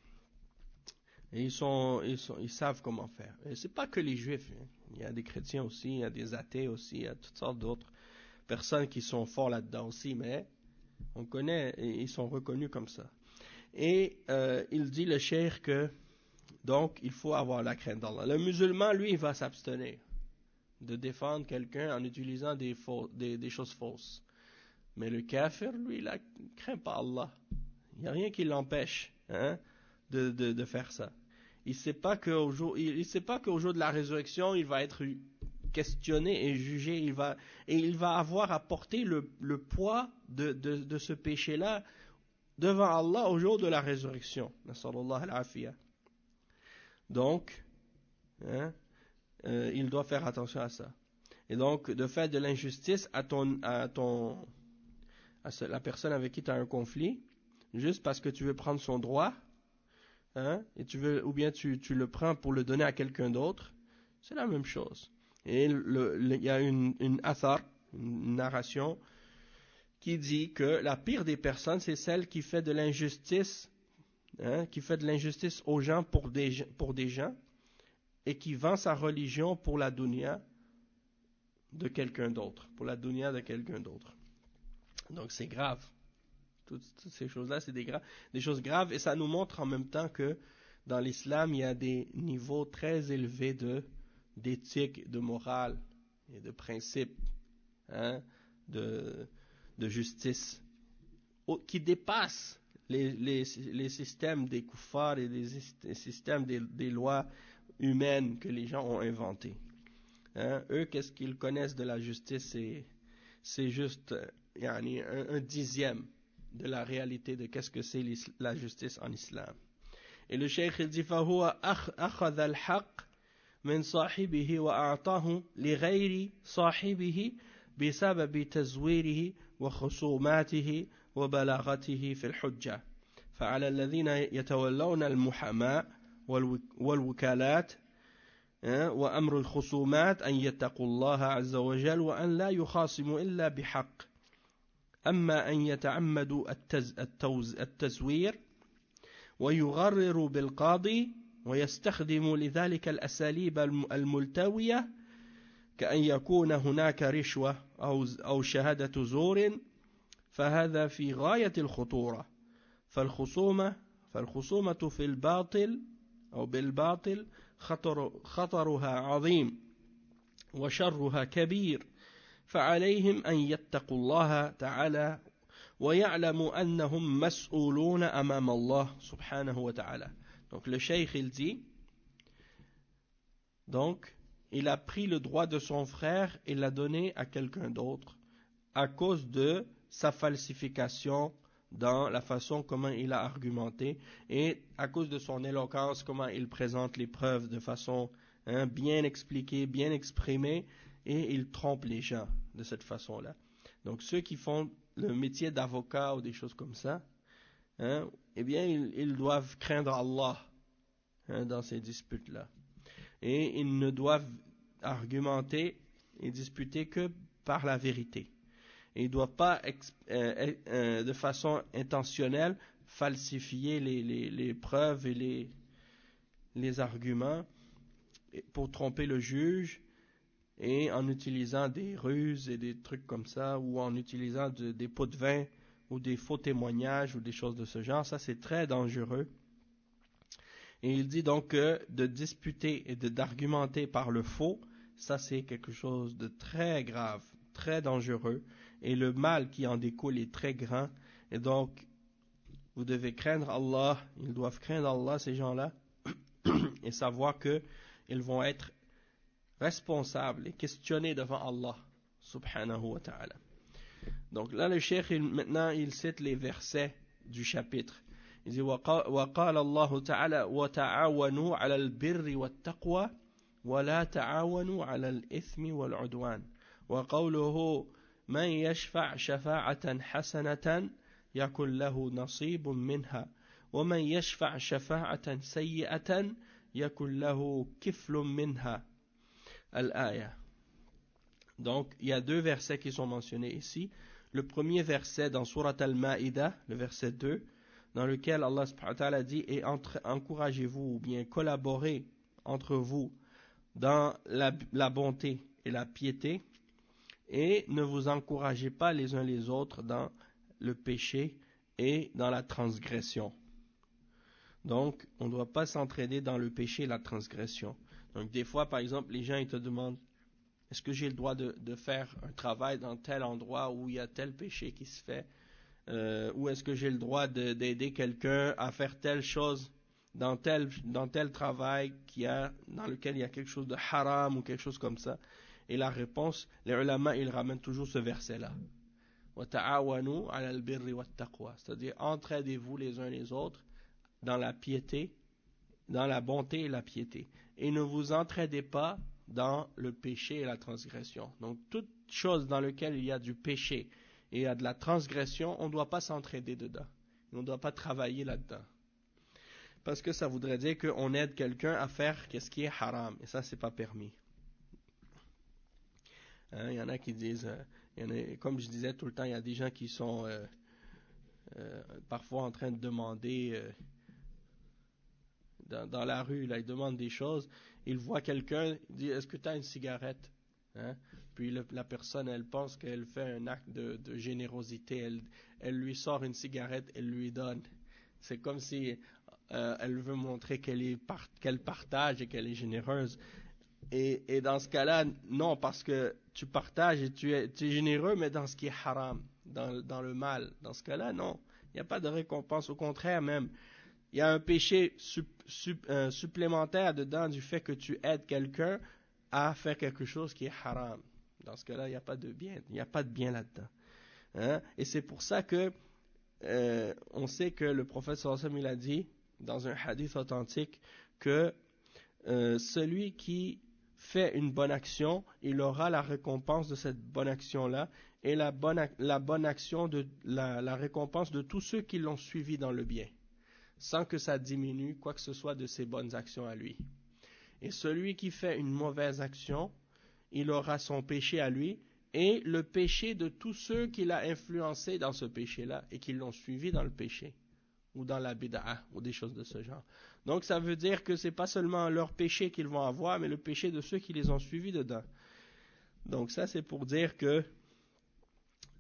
Et ils savent comment faire. Et c'est pas que les juifs. Il y a des chrétiens aussi, il y a des athées aussi, il y a toutes sortes d'autres personnes qui sont forts là-dedans aussi, mais on connaît et ils sont reconnus comme ça. Et il dit le cheikh que donc il faut avoir la crainte d'Allah. Le musulman, lui, il va s'abstenir de défendre quelqu'un en utilisant des choses fausses. Mais le kafir, lui, il ne craint pas Allah. Il n'y a rien qui l'empêche de faire ça. Il ne sait pas qu'au jour de la résurrection, il va être questionné et jugé. Il va avoir à porter le poids de ce péché-là devant Allah au jour de la résurrection. Nasallallahu al-afiyah. Donc, il doit faire attention à ça. Et donc, de faire de l'injustice à la personne avec qui tu as un conflit, juste parce que tu veux prendre son droit, et ou bien tu le prends pour le donner à quelqu'un d'autre, c'est la même chose. Et il y a une athar, une narration, qui dit que la pire des personnes, c'est celle qui fait de l'injustice, aux gens pour des gens, et qui vend sa religion pour la dunya de quelqu'un d'autre, Donc c'est grave. Toutes ces choses-là, c'est des choses graves, et ça nous montre en même temps que dans l'islam, il y a des niveaux très élevés d'éthique, de morale et de principes, de justice, qui dépassent les systèmes des kuffars et les systèmes des lois humaines que les gens ont inventées. Eux, qu'est-ce qu'ils connaissent de la justice? C'est juste un dixième de la réalité de qu'est-ce que c'est la justice en islam. Et le cheikh il dit فهو أخذ الحق من صاحبه وأعطاه لغير صاحبه بسبب تزويره وخصوماته وبلاغته في الحجة فعلى الذين يتولون المحاماة والوكالات وأمر الخصومات أن يتقوا الله عز وجل وأن لا يخاصموا إلا بحق أما أن يتعمدوا التزوير ويغرروا بالقاضي ويستخدموا لذلك الأساليب الملتوية كأن يكون هناك رشوة أو شهادة زور فهذا في غاية الخطورة فالخصومة في الباطل أو بالباطل خطرها عظيم وشرها كبير فعليهم أن يتقوا الله تعالى ويعلموا أنهم مسؤولون أمام الله سبحانه وتعالى. Donc le cheikh il dit, donc il a pris le droit de son frère et l'a donné à quelqu'un d'autre à cause de sa falsification dans la façon comment il a argumenté et à cause de son éloquence, comment il présente les preuves de façon bien expliquée, bien exprimée, et il trompe les gens de cette façon-là. Donc ceux qui font le métier d'avocat ou des choses comme ça, hein, eh bien, ils doivent craindre Allah, hein, dans ces disputes-là. Et ils ne doivent argumenter et disputer que par la vérité. Et ils ne doivent pas, de façon intentionnelle, falsifier les preuves et les arguments pour tromper le juge, et en utilisant des ruses et des trucs comme ça, ou en utilisant des pots de vin, ou des faux témoignages, ou des choses de ce genre. Ça, c'est très dangereux. Et il dit donc que de disputer et d'argumenter par le faux, ça c'est quelque chose de très grave, très dangereux, et le mal qui en découle est très grand. Et donc, vous devez craindre Allah, ils doivent craindre Allah, ces gens-là, et savoir que ils vont être responsables et questionnés devant Allah, subhanahu wa ta'ala. Donc là, le cheikh, maintenant, il cite les versets du chapitre. Il dit, وقال الله تعالى وتعاونوا على البر والتقوى ولا تعاونوا على الإثم والعدوان. وقوله من يشفع شفاعة حسنة يكن له نصيب منها ومن يشفع شفاعة سيئة يكن له كفل منها. Al-Aya. Donc, il y a deux versets qui sont mentionnés ici. Le premier verset dans Surat Al-Ma'idah, le verset 2, dans lequel Allah subhanahu wa ta'ala dit « Et encouragez-vous ou bien collaborez entre vous dans la bonté et la piété, et ne vous encouragez pas les uns les autres dans le péché et dans la transgression. » Donc, on ne doit pas s'entraider dans le péché et la transgression. Donc, des fois, par exemple, les gens ils te demandent « Est-ce que j'ai le droit de faire un travail dans tel endroit où il y a tel péché qui se fait ?» ou est-ce que j'ai le droit d'aider quelqu'un à faire telle chose dans tel travail dans lequel il y a quelque chose de haram ou quelque chose comme ça. Et la réponse, les ulama, ils ramènent toujours ce verset-là. وَتَعَاوَنُوا عَلَى الْبِرِّ وَالتَّقْوَى. C'est-à-dire, entraidez-vous les uns les autres dans la piété, dans la bonté et la piété. Et ne vous entraidez pas dans le péché et la transgression. Donc, toute chose dans laquelle il y a du péché et il y a de la transgression, on ne doit pas s'entraider dedans. On ne doit pas travailler là-dedans. Parce que ça voudrait dire qu'on aide quelqu'un à faire ce qui est haram. Et ça, c'est pas permis. Il y en a qui disent, comme je disais tout le temps, il y a des gens qui sont parfois en train de demander dans la rue, là, ils demandent des choses. Ils voient quelqu'un, ils disent, est-ce que tu as une cigarette? Puis la personne, elle pense qu'elle fait un acte de générosité. Elle lui sort une cigarette, elle lui donne. C'est comme si elle veut montrer qu'elle partage et qu'elle est généreuse. Et dans ce cas-là, non, parce que tu partages et tu es généreux, mais dans ce qui est haram, dans le mal. Dans ce cas-là, non. Il n'y a pas de récompense. Au contraire, même, il y a un péché supplémentaire dedans du fait que tu aides quelqu'un à faire quelque chose qui est haram. Dans ce cas-là, il n'y a pas de bien, il n'y a pas de bien là-dedans. Et c'est pour ça que on sait que le prophète sallallahu alayhi wa sallam, il a dit dans un hadith authentique que celui qui fait une bonne action, il aura la récompense de cette bonne action-là et la bonne action de la récompense de tous ceux qui l'ont suivi dans le bien, sans que ça diminue quoi que ce soit de ses bonnes actions à lui. Et celui qui fait une mauvaise action, il aura son péché à lui et le péché de tous ceux qui l'ont influencé dans ce péché-là et qui l'ont suivi dans le péché ou dans la bid'a ou des choses de ce genre. Donc ça veut dire que c'est pas seulement leur péché qu'ils vont avoir, mais le péché de ceux qui les ont suivis dedans. Donc ça c'est pour dire que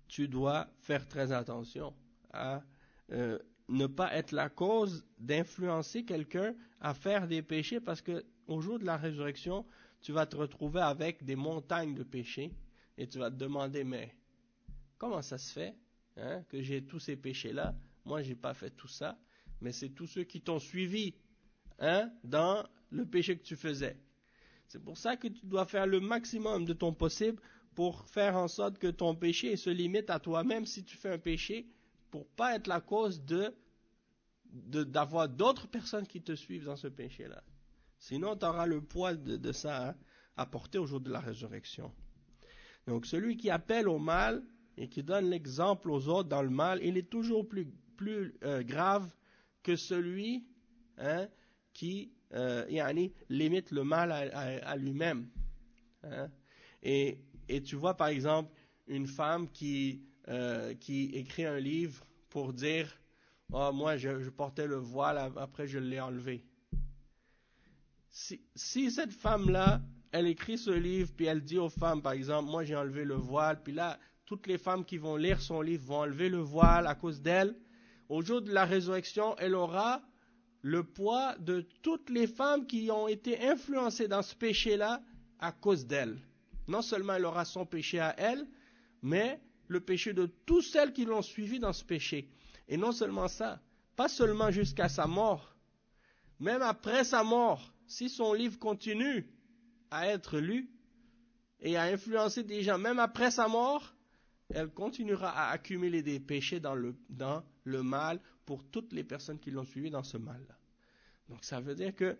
tu dois faire très attention à ne pas être la cause d'influencer quelqu'un à faire des péchés, parce que au jour de la résurrection, tu vas te retrouver avec des montagnes de péchés et tu vas te demander, mais comment ça se fait que j'ai tous ces péchés-là? Moi, j'ai pas fait tout ça, mais c'est tous ceux qui t'ont suivi dans le péché que tu faisais. C'est pour ça que tu dois faire le maximum de ton possible pour faire en sorte que ton péché se limite à toi-même si tu fais un péché, pour pas être la cause d'avoir d'autres personnes qui te suivent dans ce péché-là. Sinon, tu auras le poids de ça à porter au jour de la résurrection. Donc, celui qui appelle au mal et qui donne l'exemple aux autres dans le mal, il est toujours plus plus grave que celui qui limite le mal à lui-même. Hein. Et tu vois par exemple une femme qui écrit un livre pour dire « Oh, moi je portais le voile, après je l'ai enlevé. » Si cette femme-là, elle écrit ce livre, puis elle dit aux femmes, par exemple, moi j'ai enlevé le voile, puis là, toutes les femmes qui vont lire son livre vont enlever le voile à cause d'elle, au jour de la résurrection, elle aura le poids de toutes les femmes qui ont été influencées dans ce péché-là à cause d'elle. Non seulement elle aura son péché à elle, mais le péché de toutes celles qui l'ont suivi dans ce péché. Et non seulement ça, pas seulement jusqu'à sa mort, même après sa mort, si son livre continue à être lu et à influencer des gens, même après sa mort, elle continuera à accumuler des péchés dans le mal pour toutes les personnes qui l'ont suivi dans ce mal-là. Donc ça veut dire que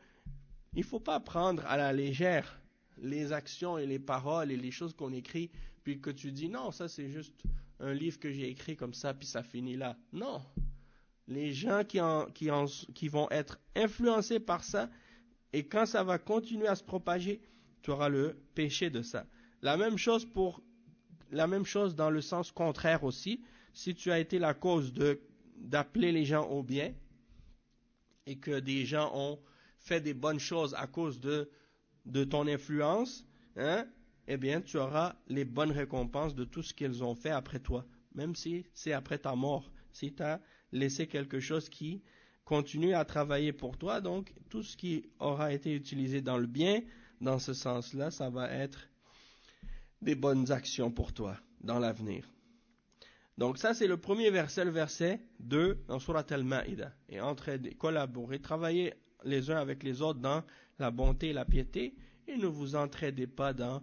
il ne faut pas prendre à la légère les actions et les paroles et les choses qu'on écrit, puis que tu dis non, ça c'est juste un livre que j'ai écrit comme ça, puis ça finit là. Non. Les gens qui vont être influencés par ça, et quand ça va continuer à se propager, tu auras le péché de ça. La même chose dans le sens contraire aussi. Si tu as été la cause d'appeler les gens au bien, et que des gens ont fait des bonnes choses à cause de ton influence, eh bien, tu auras les bonnes récompenses de tout ce qu'ils ont fait après toi, même si c'est après ta mort. Si tu as laissé quelque chose qui continue à travailler pour toi, donc tout ce qui aura été utilisé dans le bien, dans ce sens-là, ça va être des bonnes actions pour toi dans l'avenir. Donc ça c'est le premier verset, le verset 2 dans Surat Al-Ma'ida. Et entraider, collaborer, travailler les uns avec les autres dans la bonté et la piété, et ne vous entraidez pas dans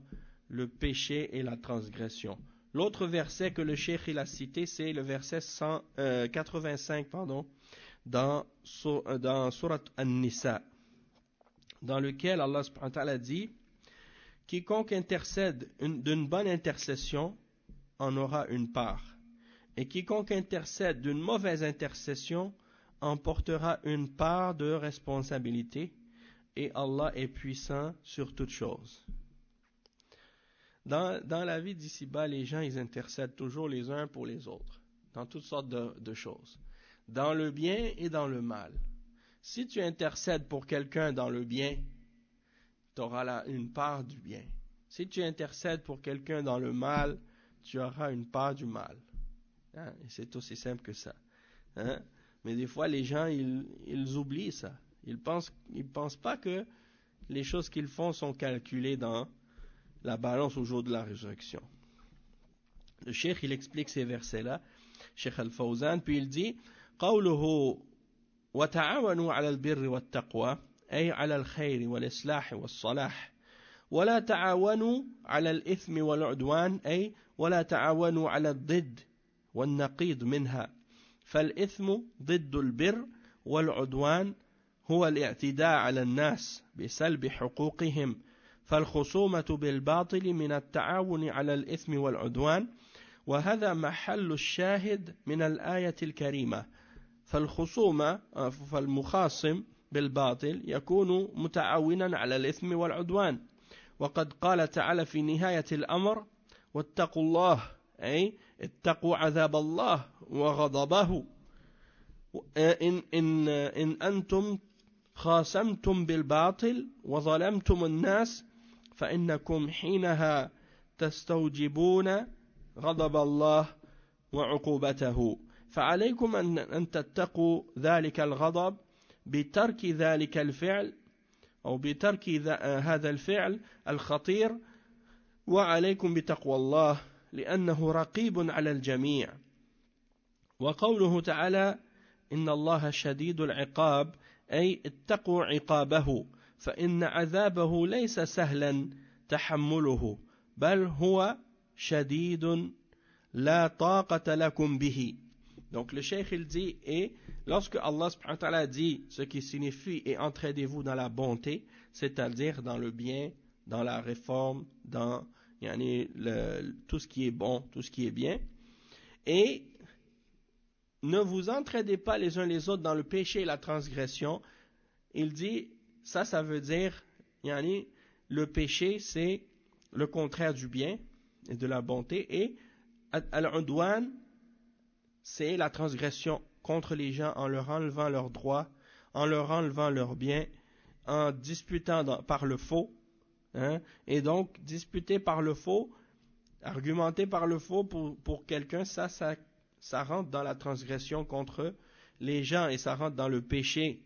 le péché et la transgression. L'autre verset que le cheikh il a cité, c'est le verset 85 dans Surat An-Nisa, dans lequel Allah subhanahu wa ta'ala dit « Quiconque intercède d'une bonne intercession en aura une part, et quiconque intercède d'une mauvaise intercession en portera une part de responsabilité, et Allah est puissant sur toutes choses. » Dans la vie d'ici-bas, les gens ils intercèdent toujours les uns pour les autres, dans toutes sortes de choses, dans le bien et dans le mal. Si tu intercèdes pour quelqu'un dans le bien, tu auras là une part du bien. Si tu intercèdes pour quelqu'un dans le mal, tu auras une part du mal. Hein? Et c'est aussi simple que ça. Hein? Mais des fois, les gens, ils oublient ça. Ils pensent pas que les choses qu'ils font sont calculées dans la balance au jour de la résurrection. Le cheikh, il explique ces versets-là, Cheikh Al-Fawzan, puis il dit قوله وتعاونوا على البر والتقوى أي على الخير والإصلاح والصلاح ولا تعاونوا على الإثم والعدوان أي ولا تعاونوا على الضد والنقيض منها فالإثم ضد البر والعدوان هو الاعتداء على الناس بسلب حقوقهم فالخصومة بالباطل من التعاون على الإثم والعدوان وهذا محل الشاهد من الآية الكريمة فالخصومة فالمخاصم بالباطل يكون متعاونا على الإثم والعدوان وقد قال تعالى في نهاية الأمر واتقوا الله أي اتقوا عذاب الله وغضبه إن أنتم خاصمتم بالباطل وظلمتم الناس فإنكم حينها تستوجبون غضب الله وعقوبته فعليكم أن تتقوا ذلك الغضب بترك ذلك الفعل أو بترك هذا الفعل الخطير وعليكم بتقوى الله لأنه رقيب على الجميع وقوله تعالى إن الله شديد العقاب أي اتقوا عقابه فإن عذابه ليس سهلا تحمله بل هو شديد لا طاقة لكم به. Donc le cheikh il dit, et lorsque Allah subhanahu wa ta'ala dit ce qui signifie et entraidez-vous dans la bonté, c'est-à-dire dans le bien, dans la réforme, dans tout ce qui est bon, tout ce qui est bien, et ne vous entraidez pas les uns les autres dans le péché et la transgression. Il dit, ça veut dire, yani, le péché, c'est le contraire du bien et de la bonté, et al-udwan, c'est la transgression contre les gens en leur enlevant leurs droits, en leur enlevant leurs biens, en disputant par le faux, hein, et donc disputer par le faux, argumenter par le faux pour quelqu'un, ça rentre dans la transgression contre les gens et ça rentre dans le péché.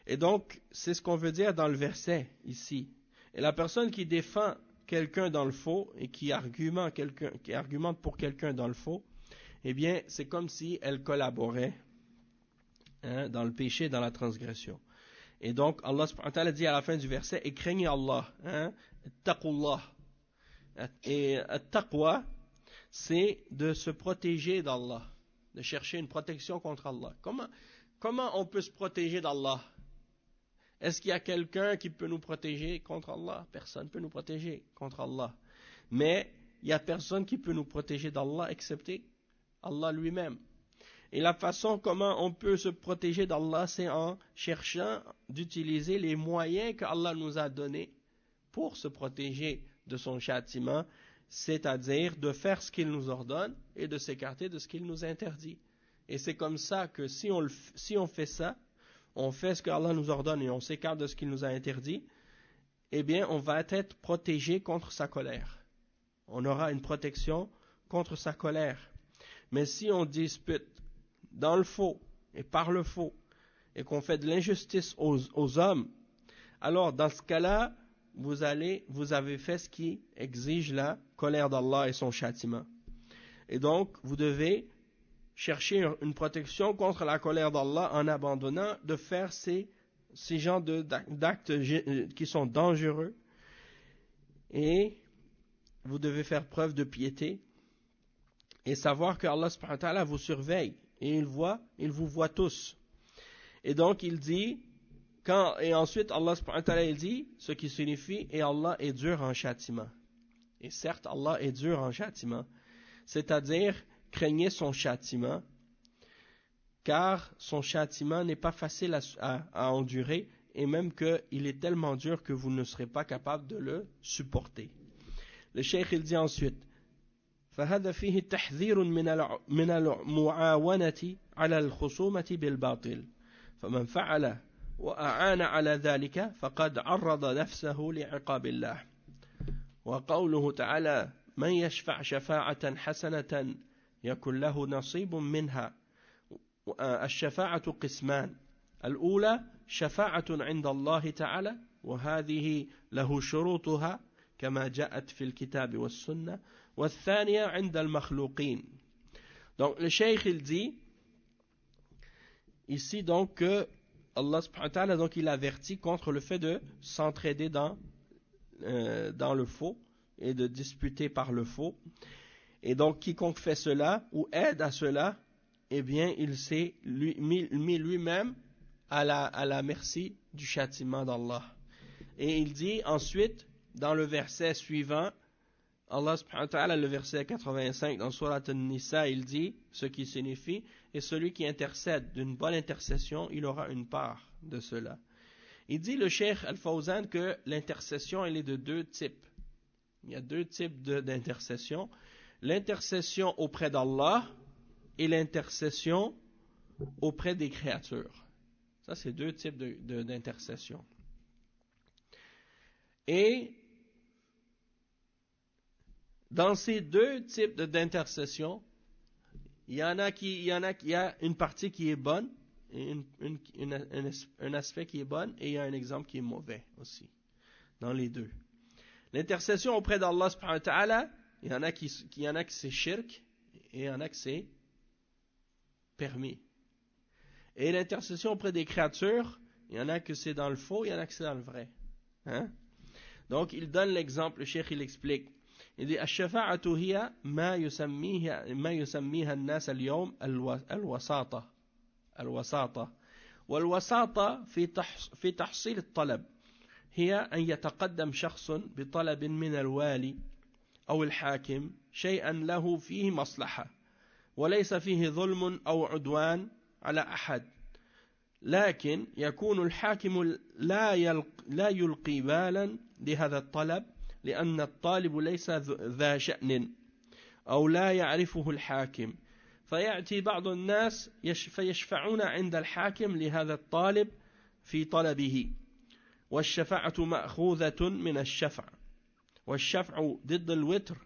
Et donc, c'est ce qu'on veut dire dans le verset ici. Et la personne qui défend quelqu'un dans le faux et qui argumente pour quelqu'un dans le faux, eh bien, c'est comme si elle collaborait, hein, dans le péché, dans la transgression. Et donc, Allah subhanahu wa ta'ala dit à la fin du verset, et craignez Allah, hein, taqullah. Et taqwa, c'est de se protéger d'Allah, de chercher une protection contre Allah. Comment on peut se protéger d'Allah? Est-ce qu'il y a quelqu'un qui peut nous protéger contre Allah? Personne ne peut nous protéger contre Allah. Mais il n'y a personne qui peut nous protéger d'Allah excepté Allah lui-même. Et la façon comment on peut se protéger d'Allah, c'est en cherchant d'utiliser les moyens que Allah nous a donnés pour se protéger de son châtiment, c'est-à-dire de faire ce qu'il nous ordonne et de s'écarter de ce qu'il nous interdit. Et c'est comme ça que si on fait ça, on fait ce que Allah nous ordonne et on s'écarte de ce qu'il nous a interdit, eh bien on va être protégé contre sa colère. On aura une protection contre sa colère. Mais si on dispute dans le faux et par le faux et qu'on fait de l'injustice aux hommes, alors dans ce cas-là, vous avez fait ce qui exige la colère d'Allah et son châtiment. Et donc, vous devez chercher une protection contre la colère d'Allah en abandonnant de faire ces genres d'actes qui sont dangereux. Et vous devez faire preuve de piété et savoir que Allah subhanahu wa ta'ala vous surveille et il vous voit tous. Et donc, il dit, et ensuite Allah subhanahu wa ta'ala il dit, ce qui signifie, et Allah est dur en châtiment. Et certes, Allah est dur en châtiment. C'est-à-dire, craignez son châtiment, car son châtiment n'est pas facile à endurer, et même qu'il est tellement dur que vous ne serez pas capable de le supporter. Le cheikh il dit ensuite, فهذا فيه تحذير من المعاونة على الخصومة بالباطل فمن فعل وأعان على ذلك فقد عرض نفسه لعقاب الله وقوله تعالى من يشفع شفاعة حسنة يكن له نصيب منها الشفاعة قسمان الأولى شفاعة عند الله تعالى وهذه له شروطها كما جاءت في الكتاب والسنة والثانية عند المخلوقين. Donc le cheikh il dit ici donc que Allah subhanahu wa ta'ala donc il avertit contre le fait de s'entraider dans le faux et de disputer par le faux. Et donc quiconque fait cela ou aide à cela, eh bien il s'est mis lui-même à la merci du châtiment d'Allah. Et il dit ensuite dans le verset suivant, Allah subhanahu wa ta'ala, le verset 85 dans Surat An-Nisa, il dit ce qui signifie, et celui qui intercède d'une bonne intercession, il aura une part de cela. Il dit le Cheikh Al-Fawzan que l'intercession elle est de deux types. Il y a deux types d'intercession. L'intercession auprès d'Allah et l'intercession auprès des créatures. Ça c'est deux types d'intercession. Et dans ces deux types d'intercession, il y a une partie qui est bonne, et un aspect qui est bon, et il y a un exemple qui est mauvais aussi, dans les deux. L'intercession auprès d'Allah subhanahu wa ta'ala, il y en a qui c'est shirk, et il y en a qui c'est permis. Et l'intercession auprès des créatures, il y en a que c'est dans le faux, il y en a que c'est dans le vrai. Hein? Donc il donne l'exemple, le cheikh il explique. Il dit الشفاعة هي ما يسميها الناس اليوم الوساطة والوساطة في تحصيل الطلب هي أن يتقدم شخص بطلب من الوالي أو الحاكم شيئا له فيه مصلحة وليس فيه ظلم أو عدوان على أحد لكن يكون الحاكم لا يلقي بالا لهذا الطلب لأن الطالب ليس ذا شأن أو لا يعرفه الحاكم فيأتي بعض الناس فيشفعون عند الحاكم لهذا الطالب في طلبه والشفاعة مأخوذة من الشفع والشفع ضد الوتر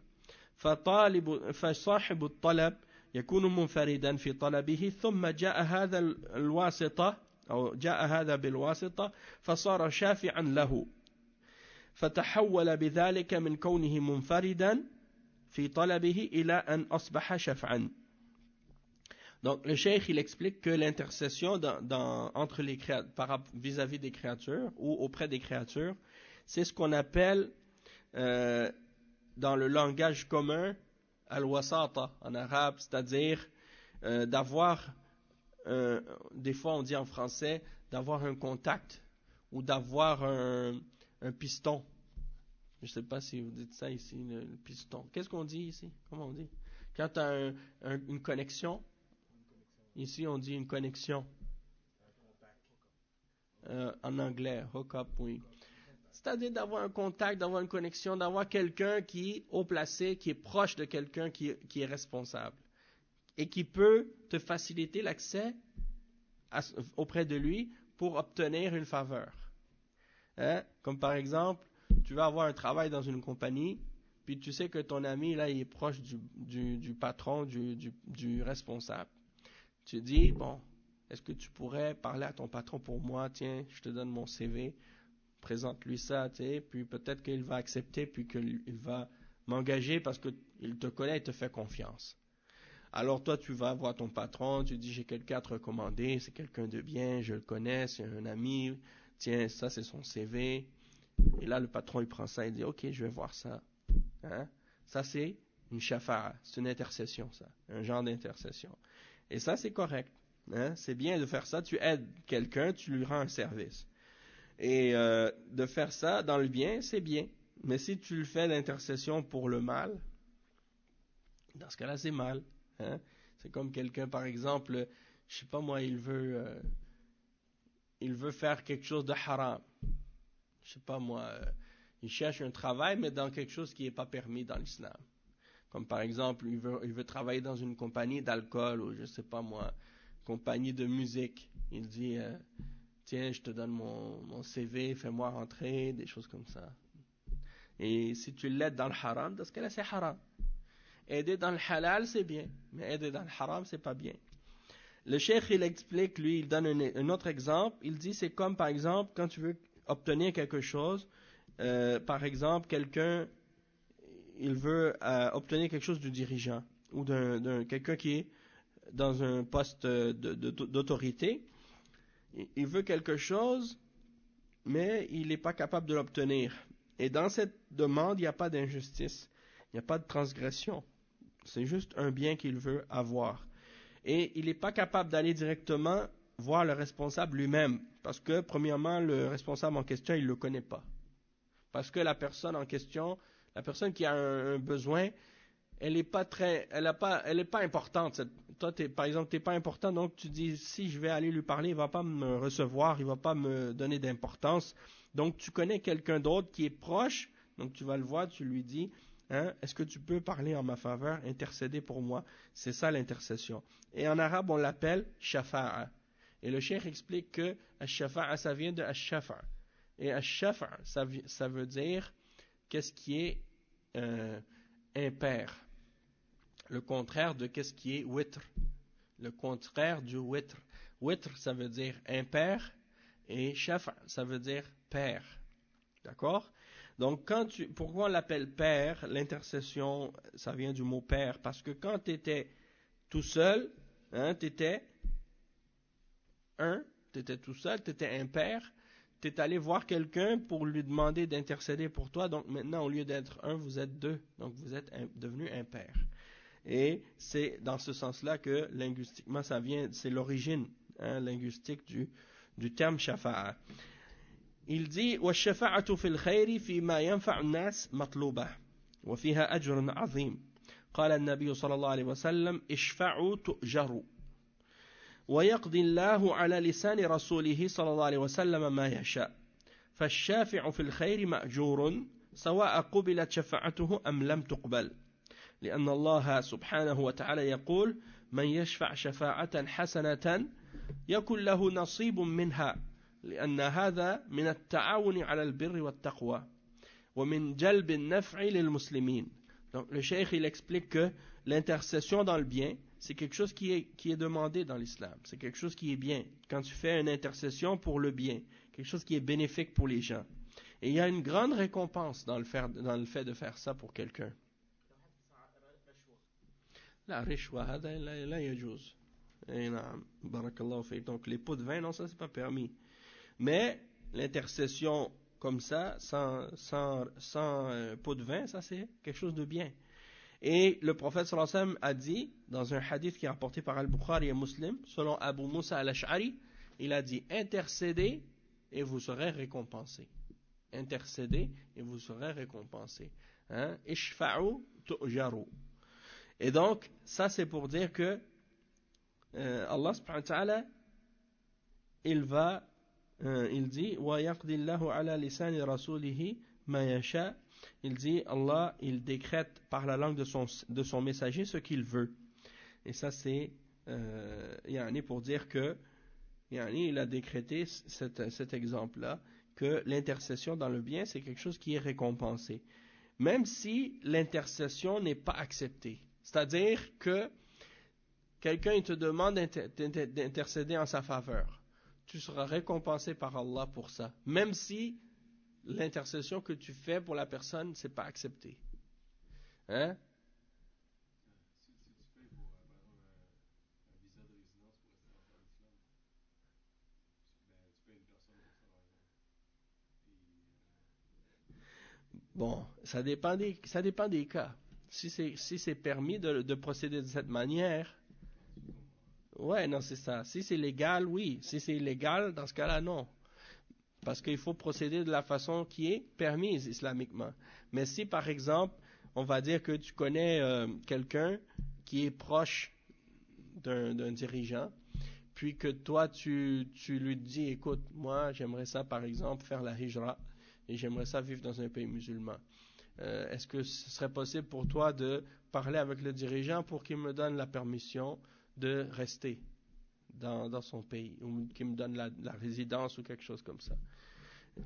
فصاحب الطلب يكون منفردا في طلبه ثم جاء هذا الواسطة أو جاء هذا بالواسطة فصار شافعا له فتحول بذلك من كونه منفردا في طلبه إلى أن أصبح شفعا. Donc le cheikh il explique que l'intercession entre les vis-à-vis des créatures ou auprès des créatures, c'est ce qu'on appelle dans le langage commun al-wasata en arabe, c'est-à-dire d'avoir, des fois on dit en français, d'avoir un contact ou d'avoir un piston. Je ne sais pas si vous dites ça ici, le piston. Qu'est-ce qu'on dit ici? Comment on dit? Quand tu as une connexion, ici on dit une connexion. En anglais, hook up, oui. C'est-à-dire d'avoir un contact, d'avoir une connexion, d'avoir quelqu'un qui est haut placé, qui est proche de quelqu'un qui est responsable et qui peut te faciliter l'accès auprès de lui pour obtenir une faveur. Hein? Comme par exemple, tu vas avoir un travail dans une compagnie, puis tu sais que ton ami, là, il est proche du patron, du responsable. Tu dis, bon, est-ce que tu pourrais parler à ton patron pour moi? Tiens, je te donne mon CV. Présente-lui ça, tu sais, puis peut-être qu'il va accepter, puis qu'il va m'engager parce qu'il te connaît et te fait confiance. Alors toi, tu vas voir ton patron, tu dis, j'ai quelqu'un à te recommander, c'est quelqu'un de bien, je le connais, c'est un ami, tiens, ça c'est son CV. Et là, le patron, il prend ça et dit, ok, je vais voir ça. Hein? Ça, c'est une shafa'a, c'est une intercession, ça, un genre d'intercession. Et ça, c'est correct. Hein? C'est bien de faire ça, tu aides quelqu'un, tu lui rends un service. Et de faire ça dans le bien, c'est bien. Mais si tu le fais d'intercession pour le mal, dans ce cas-là, c'est mal. Hein? C'est comme quelqu'un, par exemple, je sais pas moi, il veut faire quelque chose de haram. Je sais pas moi, il cherche un travail, mais dans quelque chose qui n'est pas permis dans l'islam. Comme par exemple, il veut travailler dans une compagnie d'alcool ou je sais pas moi, compagnie de musique. Il dit... tiens, je te donne mon CV, fais-moi rentrer, des choses comme ça. Et si tu l'aides dans le haram, dans ce cas-là, c'est haram. Aider dans le halal, c'est bien. Mais aider dans le haram, c'est pas bien. Le cheikh, il explique, lui, il donne un autre exemple. Il dit, c'est comme, par exemple, quand tu veux obtenir quelque chose, par exemple, quelqu'un, il veut obtenir quelque chose du dirigeant ou d'un quelqu'un qui est dans un poste d'autorité. Il veut quelque chose, mais il n'est pas capable de l'obtenir. Et dans cette demande, il n'y a pas d'injustice, il n'y a pas de transgression. C'est juste un bien qu'il veut avoir. Et il n'est pas capable d'aller directement voir le responsable lui-même, parce que, premièrement, le responsable en question, il ne le connaît pas. Parce que la personne en question, la personne qui a un besoin, elle n'est pas importante. Toi, par exemple, tu n'es pas important, donc tu dis, si je vais aller lui parler, il ne va pas me recevoir, il ne va pas me donner d'importance. Donc, tu connais quelqu'un d'autre qui est proche, donc tu vas le voir, tu lui dis, hein, est-ce que tu peux parler en ma faveur, intercéder pour moi? C'est ça l'intercession. Et en arabe, on l'appelle shafa'a. Et le cheikh explique que shafa'a, ça vient de ash-shafa'. Et ash-shafa', ça veut dire qu'est-ce qui est impair. Le contraire de qu'est-ce qui est witr. Le contraire du witr. Witr, ça veut dire impair, et shafa', ça veut dire pair. D'accord? Donc, pourquoi on l'appelle pair? L'intercession, ça vient du mot pair, parce que quand tu étais tout seul, hein, tu étais tout seul, tu étais impair, tu es allé voir quelqu'un pour lui demander d'intercéder pour toi, donc maintenant, au lieu d'être un, vous êtes deux, donc vous êtes devenu impair. Et c'est dans ce sens-là que linguistiquement ça vient, c'est l'origine linguistique du terme shafa'a. Il dit والشفاعة في الخير فيما ينفع الناس مطلوبة وفيها أجر عظيم قال النبي صلى الله عليه وسلم اشفعوا تؤجروا ويقضي الله على لسان رسوله صلى الله عليه وسلم ما يشاء فالشافع في الخير مأجور سواء قبلت شفاعته أم لم تقبل لأن الله سبحانه وتعالى يقول من يشفع شفاعة حسنة يكن له نصيب منها لأن هذا من التعاون على البر والتقوى ومن جلب النفع للمسلمين. Donc le cheikh il explique que l'intercession dans le bien c'est quelque chose qui est demandé dans l'islam, c'est quelque chose qui est bien quand tu fais une intercession pour le bien, quelque chose qui est bénéfique pour les gens, et il y a une grande récompense dans le fait de faire ça pour quelqu'un. La rishwa hada la yajuz. Barakallahu fik. Donc les pots de vin, non, ça c'est pas permis, mais l'intercession comme ça sans pot de vin, ça c'est quelque chose de bien. Et le prophète sallallahu alayhi wa sallam a dit, dans un hadith qui est rapporté par Al-Bukhari et Muslim, selon Abu Musa al-Ash'ari, il a dit, intercédez et vous serez récompensés. Intercédez et vous serez récompensés. Ishfa'u tu'jaru. Et donc, ça c'est pour dire que Allah subhanahu wa ta'ala, il dit, wa yaqdillahu ala lisani rasulihi ma yasha. Il dit, Allah, il décrète par la langue de son messager ce qu'il veut. Et ça, c'est pour dire que il a décrété cet exemple-là, que l'intercession dans le bien, c'est quelque chose qui est récompensé. Même si l'intercession n'est pas acceptée. C'est-à-dire que quelqu'un il te demande d'intercéder en sa faveur. Tu seras récompensé par Allah pour ça. Même si l'intercession que tu fais pour la personne, c'est pas accepté. Hein? Si tu payes pour, par exemple, un visa de résidence pour rester en l'islam, tu payes une personne pour ça, par exemple. Bon, ça dépend des cas. Si c'est permis de procéder de cette manière, ouais, non, c'est ça. Si c'est légal, oui. Si c'est illégal, dans ce cas-là, non. Parce qu'il faut procéder de la façon qui est permise islamiquement. Mais si, par exemple, on va dire que tu connais quelqu'un qui est proche d'un dirigeant, puis que toi, tu lui dis, écoute, moi, j'aimerais ça, par exemple, faire la hijra, et j'aimerais ça vivre dans un pays musulman. Est-ce que ce serait possible pour toi de parler avec le dirigeant pour qu'il me donne la permission de rester dans son pays, ou qu'il me donne la résidence ou quelque chose comme ça?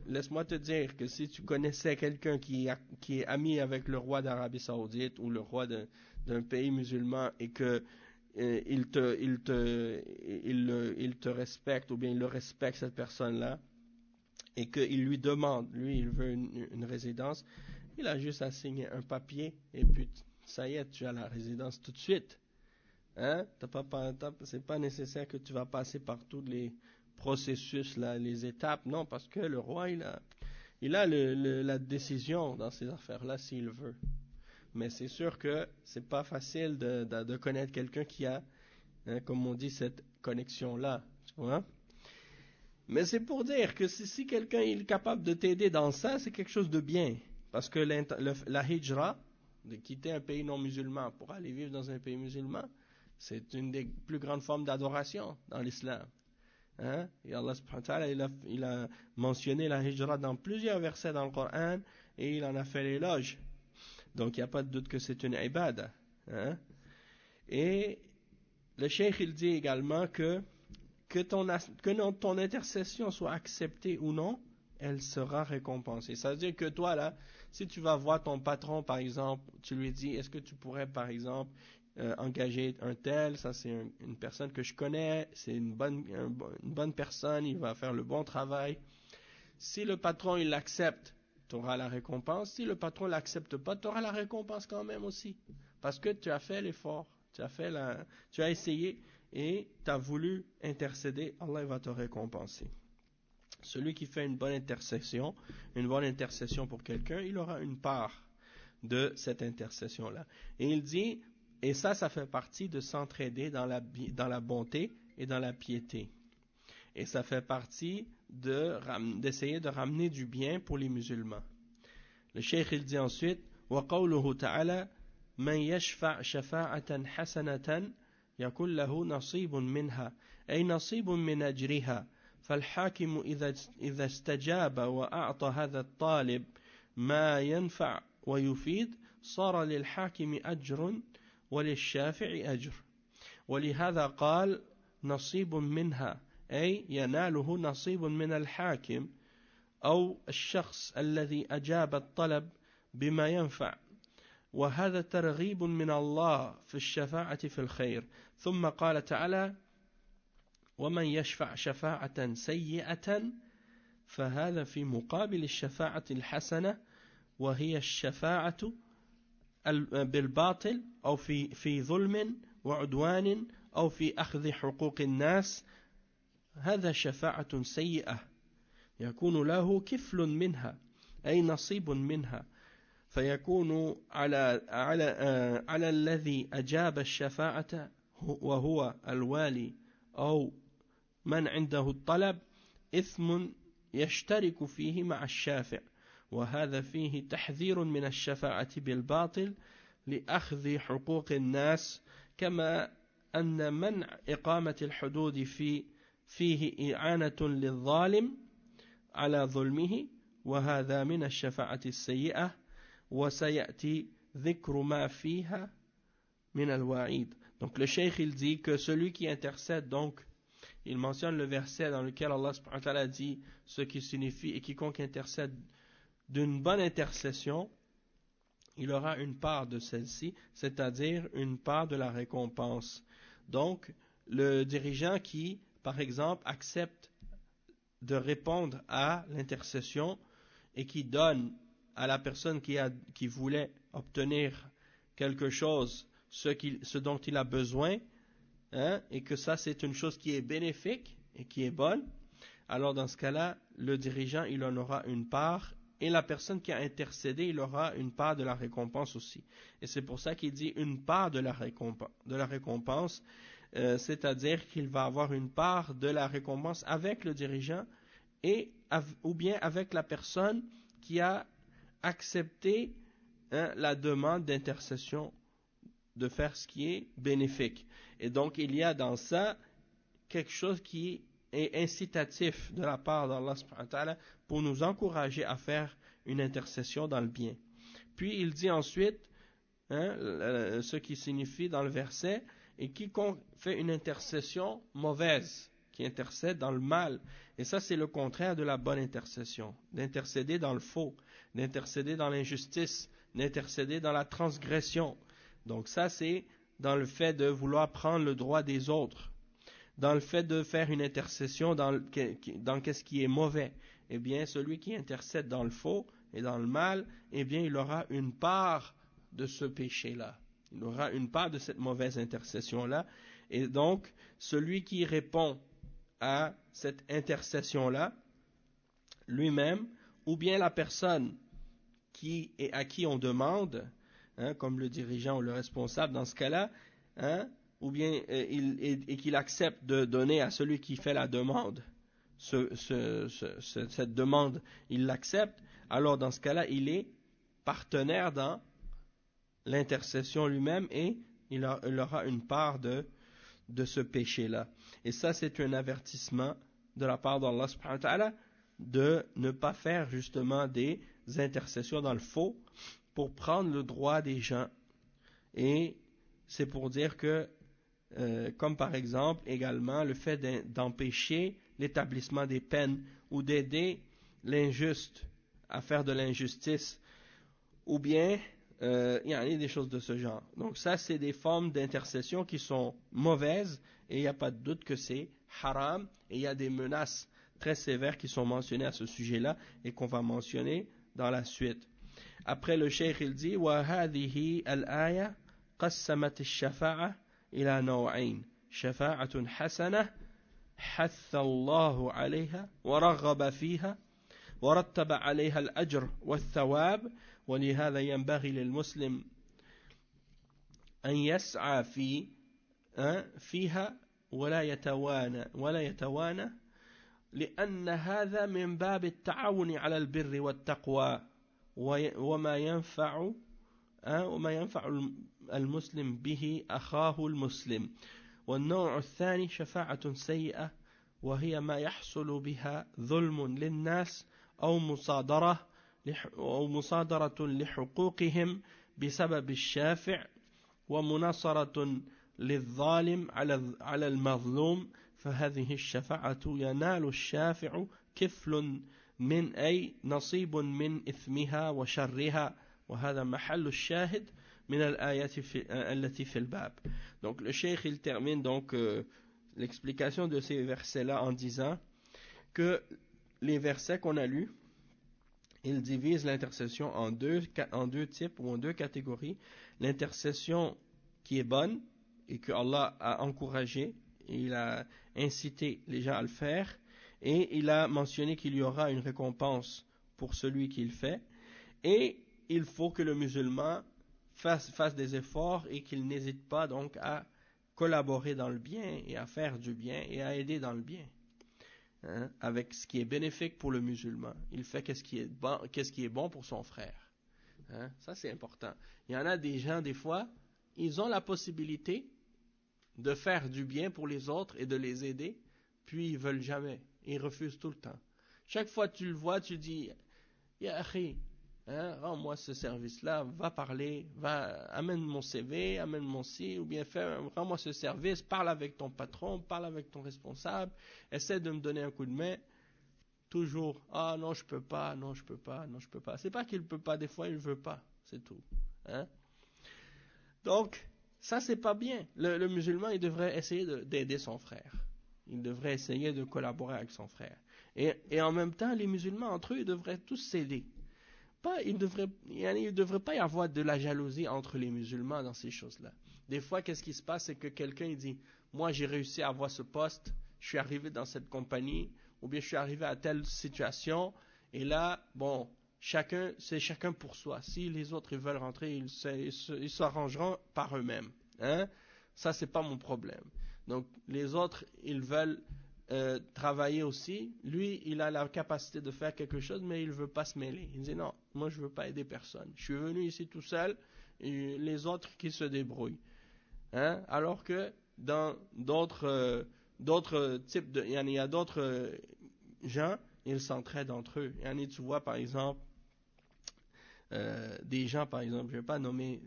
Laisse-moi te dire que si tu connaissais quelqu'un qui est ami avec le roi d'Arabie Saoudite ou le roi d'un pays musulman et que il te respecte, ou bien il le respecte, cette personne-là, et qu'il lui demande, lui il veut une résidence, il a juste à signer un papier et puis ça y est, tu as la résidence tout de suite. Hein? C'est pas nécessaire que tu vas passer par tous les processus là, les étapes, non, parce que le roi il a la décision dans ces affaires-là s'il veut. Mais c'est sûr que c'est pas facile de connaître quelqu'un qui a, comme on dit, cette connexion-là, tu vois. Mais c'est pour dire que si quelqu'un est capable de t'aider dans ça, c'est quelque chose de bien. Parce que la hijra, de quitter un pays non musulman pour aller vivre dans un pays musulman, c'est une des plus grandes formes d'adoration dans l'islam. Hein? Et Allah subhanahu wa ta'ala, il a mentionné la hijra dans plusieurs versets dans le Coran, et il en a fait l'éloge. Donc il n'y a pas de doute que c'est une ibada. Hein? Et le cheikh il dit également que ton intercession soit acceptée ou non, elle sera récompensée. Ça veut dire que toi là, si tu vas voir ton patron par exemple, tu lui dis, est-ce que tu pourrais par exemple engager un tel, ça c'est une personne que je connais, c'est une bonne personne, il va faire le bon travail. Si le patron il l'accepte, tu auras la récompense. Si le patron l'accepte pas, tu auras la récompense quand même aussi. Parce que tu as fait l'effort, tu as essayé et tu as voulu intercéder, Allah va te récompenser. Celui qui fait une bonne intercession pour quelqu'un, il aura une part de cette intercession-là. Et il dit, et ça fait partie de s'entraider dans la bonté et dans la piété. Et ça fait partie d'essayer de ramener du bien pour les musulmans. Le cheikh il dit ensuite, وَقَوْلُهُ تَعَالَى من يشفع شفاعة حسنة يكون له نصيب منها أي نصيب من أجرها فالحاكم إذا استجاب وأعطى هذا الطالب ما ينفع ويفيد صار للحاكم أجر وللشافع أجر ولهذا قال نصيب منها أي يناله نصيب من الحاكم أو الشخص الذي أجاب الطلب بما ينفع وهذا ترغيب من الله في الشفاعة في الخير ثم قال تعالى ومن يشفع شفاعة سيئة فهذا في مقابل الشفاعة الحسنة وهي الشفاعة بالباطل أو في ظلم وعدوان أو في أخذ حقوق الناس هذا شفاعة سيئة يكون له كفل منها أي نصيب منها فيكون على الذي أجاب الشفاعة وهو الوالي أو من عنده الطلب إثم يشترك فيه مع الشافع وهذا فيه تحذير من الشفاعة بالباطل لأخذ حقوق الناس كما أن منع إقامة الحدود فيه إعانة للظالم على ظلمه وهذا من الشفاعة السيئة وسيأتي ذكر ما فيها من الوعيد. Donc le cheikh il dit que celui qui intercède donc il mentionne le verset dans lequel Allah subhanahu wa ta'ala dit ce qui signifie et quiconque intercède d'une bonne intercession il aura une part de celle-ci, c'est-à-dire une part de la récompense. Donc le dirigeant qui par exemple accepte de répondre à l'intercession et qui donne à la personne qui voulait obtenir quelque chose, ce dont il a besoin, hein, et que ça c'est une chose qui est bénéfique et qui est bonne, alors dans ce cas-là, le dirigeant il en aura une part et la personne qui a intercédé il aura une part de la récompense aussi. Et c'est pour ça qu'il dit une part de la récompense, c'est-à-dire qu'il va avoir une part de la récompense avec le dirigeant ou bien avec la personne qui a accepté la demande d'intercession de faire ce qui est bénéfique. Et donc il y a dans ça quelque chose qui est incitatif de la part d'Allah subhanahu wa ta'ala pour nous encourager à faire une intercession dans le bien. Puis il dit ensuite ce qui signifie dans le verset et quiconque fait une intercession mauvaise qui intercède dans le mal. Et ça, c'est le contraire de la bonne intercession. D'intercéder dans le faux, d'intercéder dans l'injustice, d'intercéder dans la transgression. Donc ça, c'est dans le fait de vouloir prendre le droit des autres. Dans le fait de faire une intercession dans qu'est-ce qui est mauvais. Eh bien, celui qui intercède dans le faux et dans le mal, eh bien, il aura une part de ce péché-là. Il aura une part de cette mauvaise intercession-là. Et donc, celui qui répond à cette intercession-là, lui-même, ou bien la personne à qui on demande, comme le dirigeant ou le responsable dans ce cas-là, ou bien et qu'il accepte de donner à celui qui fait la demande, cette demande, il l'accepte, alors dans ce cas-là, il est partenaire dans l'intercession lui-même et il aura une part de ce péché-là. Et ça, c'est un avertissement de la part d'Allah subhanahu wa ta'ala de ne pas faire justement des intercessions dans le faux pour prendre le droit des gens. Et c'est pour dire que, comme par exemple également le fait d'empêcher l'établissement des peines ou d'aider l'injuste à faire de l'injustice ou bien il y a des choses de ce genre. Donc ça, c'est des formes d'intercession qui sont mauvaises et il n'y a pas de doute que c'est haram et il y a des menaces très sévères qui sont mentionnées à ce sujet-là et qu'on va mentionner dans la suite. Après le cheikh il dit وَهَذِهِ الْآيَةِ قَسَّمَتِ الشَّفَاعَةِ إِلَى نَوْعَيْنِ شَفَاعَةٌ حَسَنَةٌ حَثَّ اللَّهُ عَلَيْهَا وَرَغَّبَ فِيهَا ورتب عليها الأجر والثواب ولهذا ينبغي للمسلم أن يسعى فيها ولا يتوانى لأن هذا من باب التعاون على البر والتقوى وما ينفع المسلم به أخاه المسلم. والنوع الثاني شفاعة سيئة وهي ما يحصل بها ظلم للناس أو مصادرة لحقوقهم بسبب الشافع ومناصرة للظالم على المظلوم، فهذه الشفاعة ينال الشافع كفل من أي نصيب من إثمها وشرها، وهذا محل الشاهد من الآيات التي في الباب. Donc le cheikh il termine donc l'explication de ces versets-là en disant que les versets qu'on a lus, ils divisent l'intercession en deux types ou en deux catégories. L'intercession qui est bonne et que Allah a encouragé, il a incité les gens à le faire, et il a mentionné qu'il y aura une récompense pour celui qui le fait, et il faut que le musulman fasse des efforts et qu'il n'hésite pas donc à collaborer dans le bien et à faire du bien et à aider dans le bien, hein, avec ce qui est bénéfique pour le musulman. Il fait qu'est-ce qui est bon pour son frère, hein. Ça c'est important. Il y en a des gens, des fois, ils ont la possibilité de faire du bien pour les autres et de les aider, puis ils veulent jamais, ils refusent tout le temps. Chaque fois que tu le vois, tu dis ya akhi, hein, rends-moi ce service-là, va parler, amène mon CV, amène mon ci, ou bien rends-moi ce service, parle avec ton patron, parle avec ton responsable, essaie de me donner un coup de main. Toujours, ah non je peux pas, non je peux pas, non je peux pas. C'est pas qu'il peut pas, des fois il veut pas, c'est tout, hein. Donc ça c'est pas bien. Le musulman il devrait essayer d'aider son frère. Il devrait essayer de collaborer avec son frère. Et en même temps les musulmans entre eux ils devraient tous s'aider. Il ne devrait pas y avoir de la jalousie entre les musulmans dans ces choses-là. Des fois, qu'est-ce qui se passe, c'est que quelqu'un il dit, moi j'ai réussi à avoir ce poste, je suis arrivé dans cette compagnie, ou bien je suis arrivé à telle situation, et là, bon, c'est chacun pour soi. Si les autres ils veulent rentrer, ils s'arrangeront par eux-mêmes, hein? Ça, c'est pas mon problème. Donc, les autres, ils veulent travailler aussi. Lui, il a la capacité de faire quelque chose, mais il ne veut pas se mêler. Il dit non, moi je ne veux pas aider personne. Je suis venu ici tout seul, et les autres qui se débrouillent, hein? Alors que dans d'autres types il y a d'autres gens, ils s'entraident entre eux. Tu vois par exemple des gens, par exemple, je ne vais pas nommer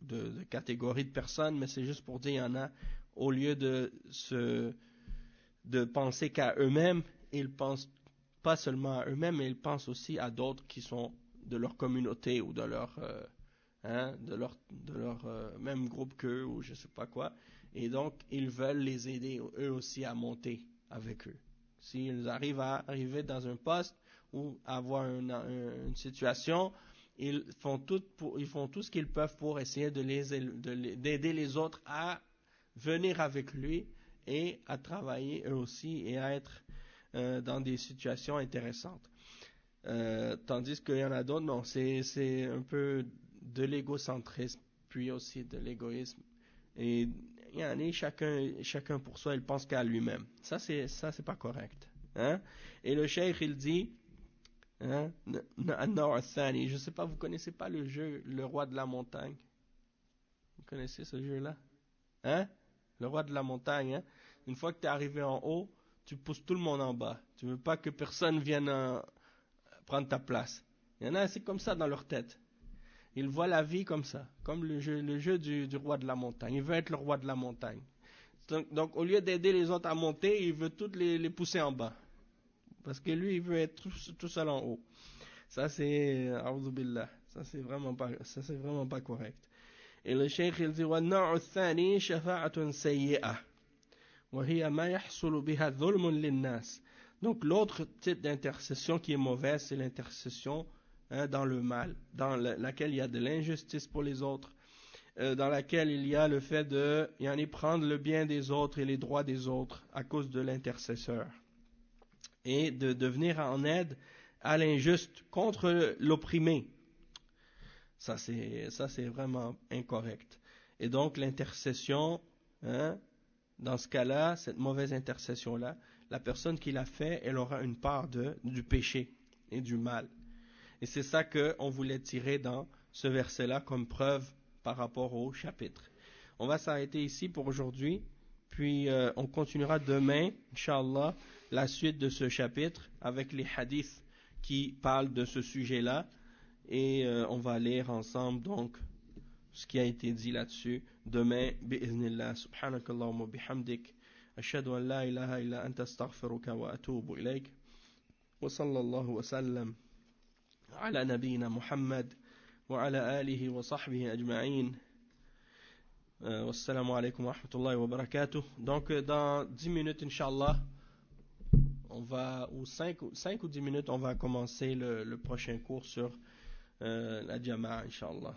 de catégorie de personnes, mais c'est juste pour dire, il y en a, au lieu de penser qu'à eux-mêmes, ils pensent pas seulement à eux-mêmes, mais ils pensent aussi à d'autres qui sont de leur communauté ou de leur même groupe qu'eux ou je sais pas quoi. Et donc, ils veulent les aider eux aussi à monter avec eux. S'ils arriver dans un poste ou avoir une situation, ils font tout ce qu'ils peuvent pour essayer d'aider les autres à venir avec lui et à travailler eux aussi et à être dans des situations intéressantes. Tandis qu'il y en a d'autres, non, c'est un peu de l'égocentrisme, puis aussi de l'égoïsme. Et il y en a chacun pour soi, il pense qu'à lui-même. Ça c'est pas correct, hein? Et le cheikh il dit, hein, je ne sais pas, vous connaissez pas le jeu Le Roi de la Montagne? Vous connaissez ce jeu-là? Hein? Le Roi de la Montagne, hein? Une fois que tu es arrivé en haut, tu pousses tout le monde en bas. Tu veux pas que personne vienne prendre ta place. Il y en a, c'est comme ça dans leur tête. Ils voient la vie comme ça, comme le jeu du Roi de la Montagne. Il veut être le Roi de la Montagne. Donc au lieu d'aider les autres à monter, il veut tous les pousser en bas. Parce que lui, il veut être tout seul en haut. Ça c'est, a'udhu billah, ça c'est vraiment pas correct. Et le cheikh il dit وَالنَّوْعُ الثَّانِي شَفَاعَةٌ سَيِّئَةٌ وَهِيَ مَا يَحْصُلُ بِهَا ظُلْمٌ لِلنَّاسِ. Donc l'autre type d'intercession qui est mauvaise, c'est l'intercession dans le mal, dans laquelle il y a de l'injustice pour les autres, dans laquelle il y a le fait de prendre le bien des autres et les droits des autres à cause de l'intercesseur, et de venir en aide à l'injuste contre l'opprimé. Ça c'est vraiment incorrect. Et donc l'intercession, hein, dans ce cas-là, cette mauvaise intercession-là, la personne qui l'a fait, elle aura une part du péché et du mal. Et c'est ça qu'on voulait tirer dans ce verset-là comme preuve par rapport au chapitre. On va s'arrêter ici pour aujourd'hui, puis on continuera demain, Inch'Allah, la suite de ce chapitre avec les hadiths qui parlent de ce sujet-là, et on va lire ensemble donc ce qui a été dit là-dessus demain, bi'idhnillah. Subhanakallahumma bihamdik, ashhadu an la ilaha illa anta astaghfiruka wa atubu ilayk, wa sallallahu wa sallam ala nabiyyina Muhammad wa ala alihi wa sahbihi ajma'in. Wassalamu alaikum wa rahmatullahi wa barakatuh. Donc dans 10 minutes Inch'Allah, on va, ou 5 ou 10 minutes, on va commencer le prochain cours sur la Jama'a Inch'Allah.